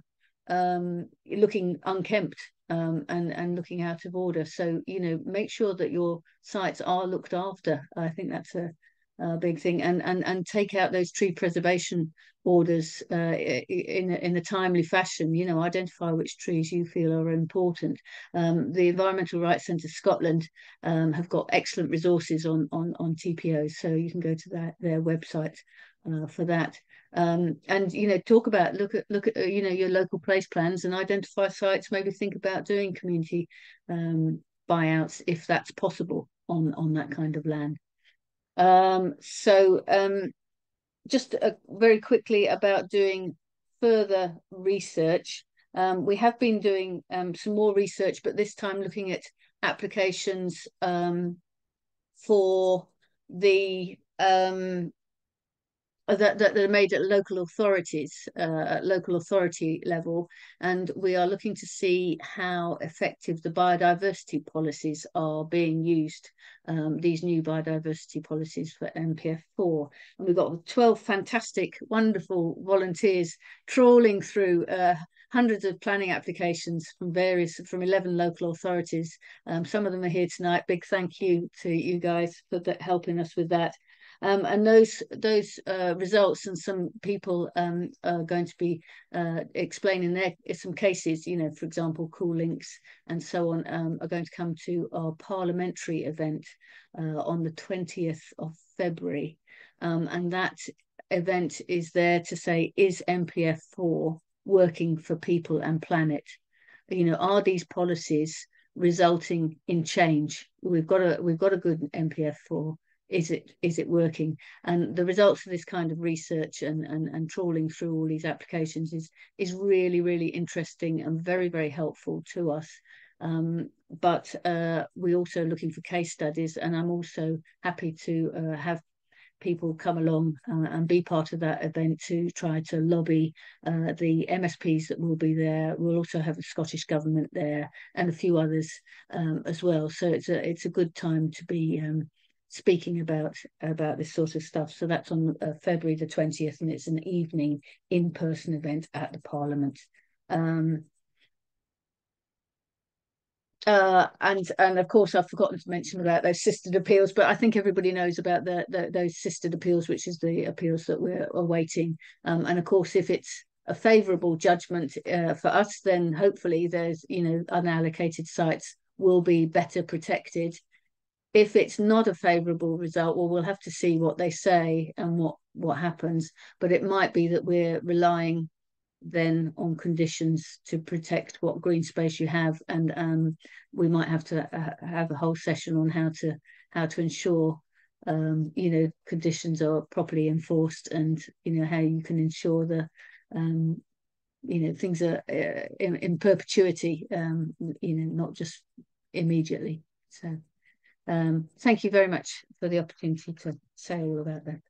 looking unkempt and looking out of order. So make sure that your sites are looked after. I think that's a big thing, and take out those tree preservation orders in a timely fashion. Identify which trees you feel are important. The Environmental Rights Centre Scotland have got excellent resources on TPOs, so you can go to their website for that. And talk about look at your local place plans and identify sites. Maybe think about doing community buyouts if that's possible on that kind of land. Just very quickly about doing further research. We have been doing some more research, but this time looking at applications for the that are made at local authorities, at local authority level, and we are looking to see how effective the biodiversity policies are being used, these new biodiversity policies for NPF4. And we've got 12 fantastic, wonderful volunteers trawling through hundreds of planning applications from 11 local authorities. Some of them are here tonight. Big thank you to you guys for helping us with that. And those results, and some people are going to be explaining some cases, for example, Cool Links and so on, are going to come to our parliamentary event on the 20th of February. And that event is there to say, is NPF4 working for people and planet? Are these policies resulting in change? We've got a good NPF4. is it working? And the results of this kind of research and trawling through all these applications is really, really interesting and very, very helpful to us. But we're also looking for case studies, and I'm also happy to have people come along and be part of that event to try to lobby the MSPs that will be there. We'll also have the Scottish Government there and a few others as well. So it's a good time to be speaking about this sort of stuff. So that's on February the 20th, and it's an evening in-person event at the Parliament. And of course I've forgotten to mention about those sistered appeals, but I think everybody knows about those sistered appeals, which is the appeals that we're awaiting. And of course, if it's a favourable judgment for us, then hopefully there's, unallocated sites will be better protected. If it's not a favourable result, well, we'll have to see what they say and what happens. But it might be that we're relying then on conditions to protect what green space you have, and we might have to have a whole session on how to ensure conditions are properly enforced, and how you can ensure the things are in perpetuity, not just immediately. So thank you very much for the opportunity to say all about that.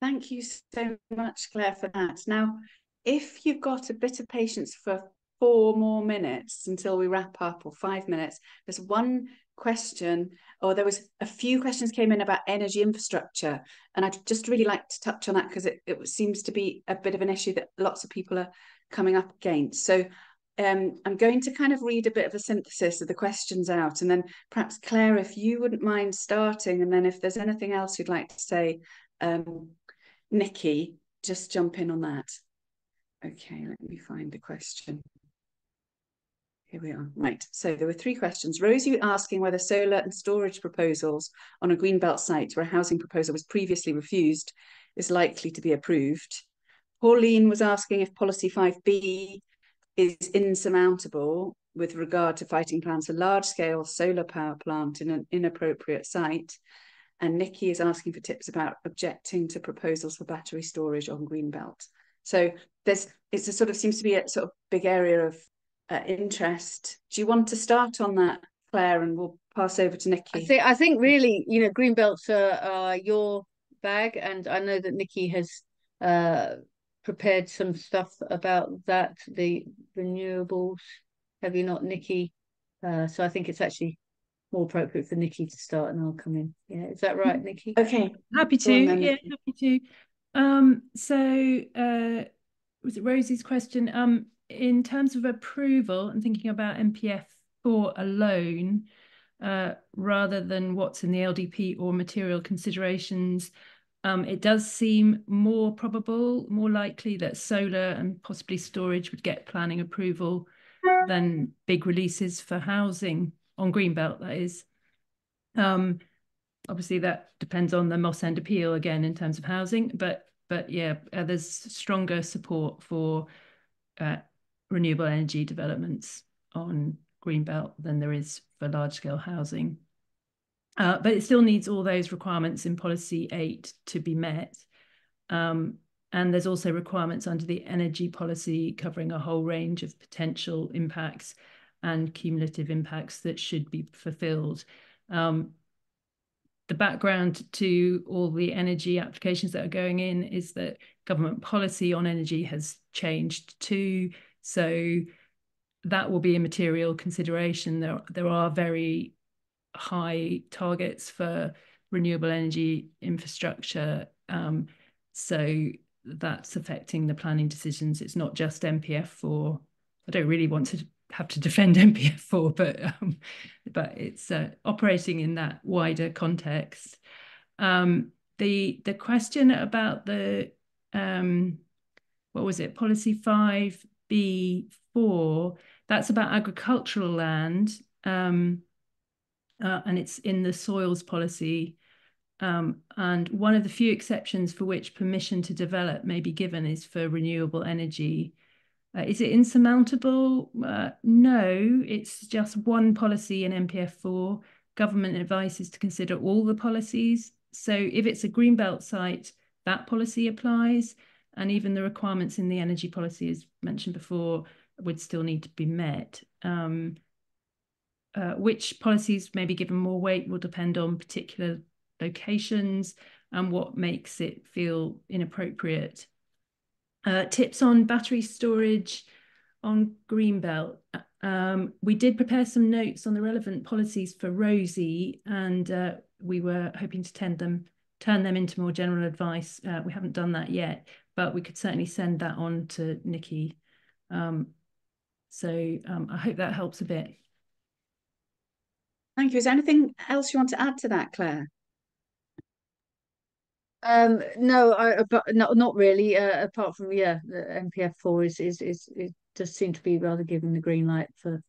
Thank you so much, Claire, for that. Now, if you've got a bit of patience for 4 more minutes until we wrap up, or 5 minutes, there's one question, or there was a few questions came in about energy infrastructure, and I'd just really like to touch on that because it seems to be a bit of an issue that lots of people are coming up against. So I'm going to kind of read a bit of a synthesis of the questions out, and then perhaps, Claire, if you wouldn't mind starting, and then if there's anything else you'd like to say, Nikki, just jump in on that. Okay, let me find the question. Here we are. Right, so there were 3 questions. Rosie asking whether solar and storage proposals on a greenbelt site where a housing proposal was previously refused is likely to be approved. Pauline was asking if policy 5B is insurmountable with regard to fighting plans for large-scale solar power plant in an inappropriate site. And Nikki is asking for tips about objecting to proposals for battery storage on greenbelt. So seems to be a sort of big area of interest. Do you want to start on that, Claire, and we'll pass over to Nikki? I think really, greenbelts are your bag, and I know that Nikki has prepared some stuff about that, the renewables. Have you not, Nikki? So I think it's actually more appropriate for Nikki to start, and I'll come in. Yeah, is that right, Nikki? Okay, happy to. Yeah, happy to. So was it Rosie's question? In terms of approval and thinking about NPF4 alone, rather than what's in the LDP or material considerations, it does seem more probable, more likely that solar and possibly storage would get planning approval than big releases for housing on greenbelt, that is. Obviously that depends on the Moss End appeal again in terms of housing, but yeah, there's stronger support for renewable energy developments on greenbelt than there is for large scale housing. But it still needs all those requirements in policy 8 to be met. And there's also requirements under the energy policy covering a whole range of potential impacts and cumulative impacts that should be fulfilled. The background to all the energy applications that are going in is that government policy on energy has changed too. So that will be a material consideration. There are very high targets for renewable energy infrastructure. So that's affecting the planning decisions. It's not just NPF4. I don't really want to have to defend NPF4, but it's operating in that wider context. The question about the what was it, policy 5B4, that's about agricultural land, and it's in the soils policy. And one of the few exceptions for which permission to develop may be given is for renewable energy. Is it insurmountable? No, it's just one policy in NPF4 government advice is to consider all the policies. So if it's a greenbelt site, that policy applies, and even the requirements in the energy policy, as mentioned before, would still need to be met. Which policies may be given more weight will depend on particular locations and what makes it feel inappropriate. Tips on battery storage on Greenbelt. We did prepare some notes on the relevant policies for Rosie, and we were hoping to turn them into more general advice. We haven't done that yet, but we could certainly send that on to Nikki. I hope that helps a bit. Thank you. Is there anything else you want to add to that, Claire? No, not really. Apart from the NPF4 is it does seem to be rather giving the green light for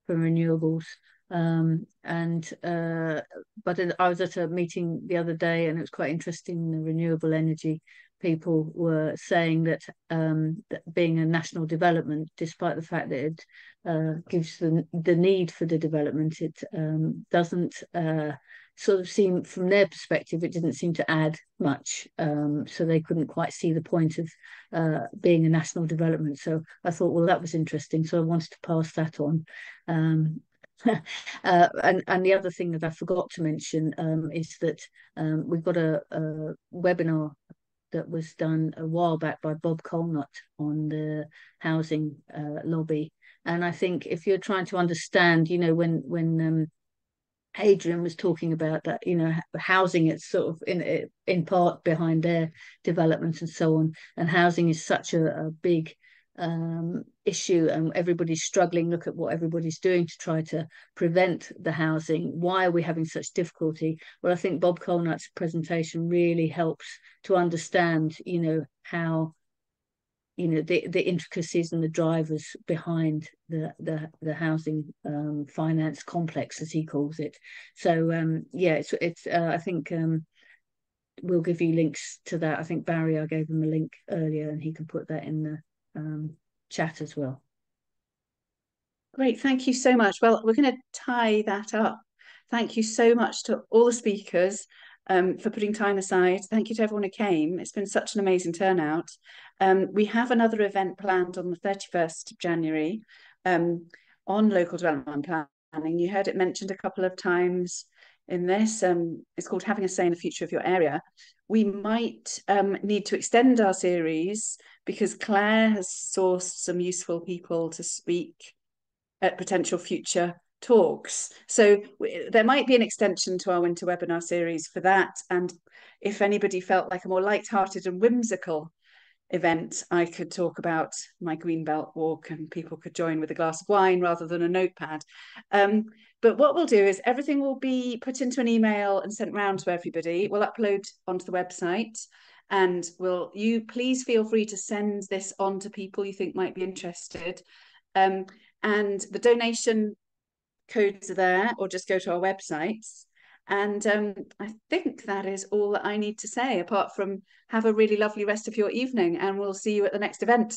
renewables. But I was at a meeting the other day, and it was quite interesting. The renewable energy people were saying that, that being a national development, despite the fact that it gives the need for the development, it doesn't sort of seem, from their perspective, it didn't seem to add much. So they couldn't quite see the point of being a national development. So I thought, well, that was interesting. So I wanted to pass that on. And the other thing that I forgot to mention is that we've got a webinar that was done a while back by Bob Colnott on the housing lobby. And I think if you're trying to understand, when Adrian was talking about that, housing is sort of in part behind their developments and so on, and housing is such a big issue, and everybody's struggling. Look at what everybody's doing to try to prevent the housing. Why are we having such difficulty? Well, I think Bob Colnott's presentation really helps to understand, how the intricacies and the drivers behind the housing finance complex, as he calls it. So it's I think we'll give you links to that. I think Barry, I gave him a link earlier, and he can put that in the chat as well. Great, thank you so much. Well, we're going to tie that up. Thank you so much to all the speakers for putting time aside. Thank you to everyone who came. It's been such an amazing turnout. We have another event planned on the 31st of January on local development planning. You heard it mentioned a couple of times in this. It's called Having a Say in the Future of Your Area. We might need to extend our series because Clare has sourced some useful people to speak at potential future talks. So there might be an extension to our winter webinar series for that. And if anybody felt like a more light-hearted and whimsical event, I could talk about my Greenbelt walk and people could join with a glass of wine rather than a notepad. But what we'll do is everything will be put into an email and sent round to everybody. We'll upload onto the website, and you please feel free to send this on to people you think might be interested. And the donation codes are there, or just go to our websites. And I think that is all that I need to say, apart from have a really lovely rest of your evening, and we'll see you at the next event.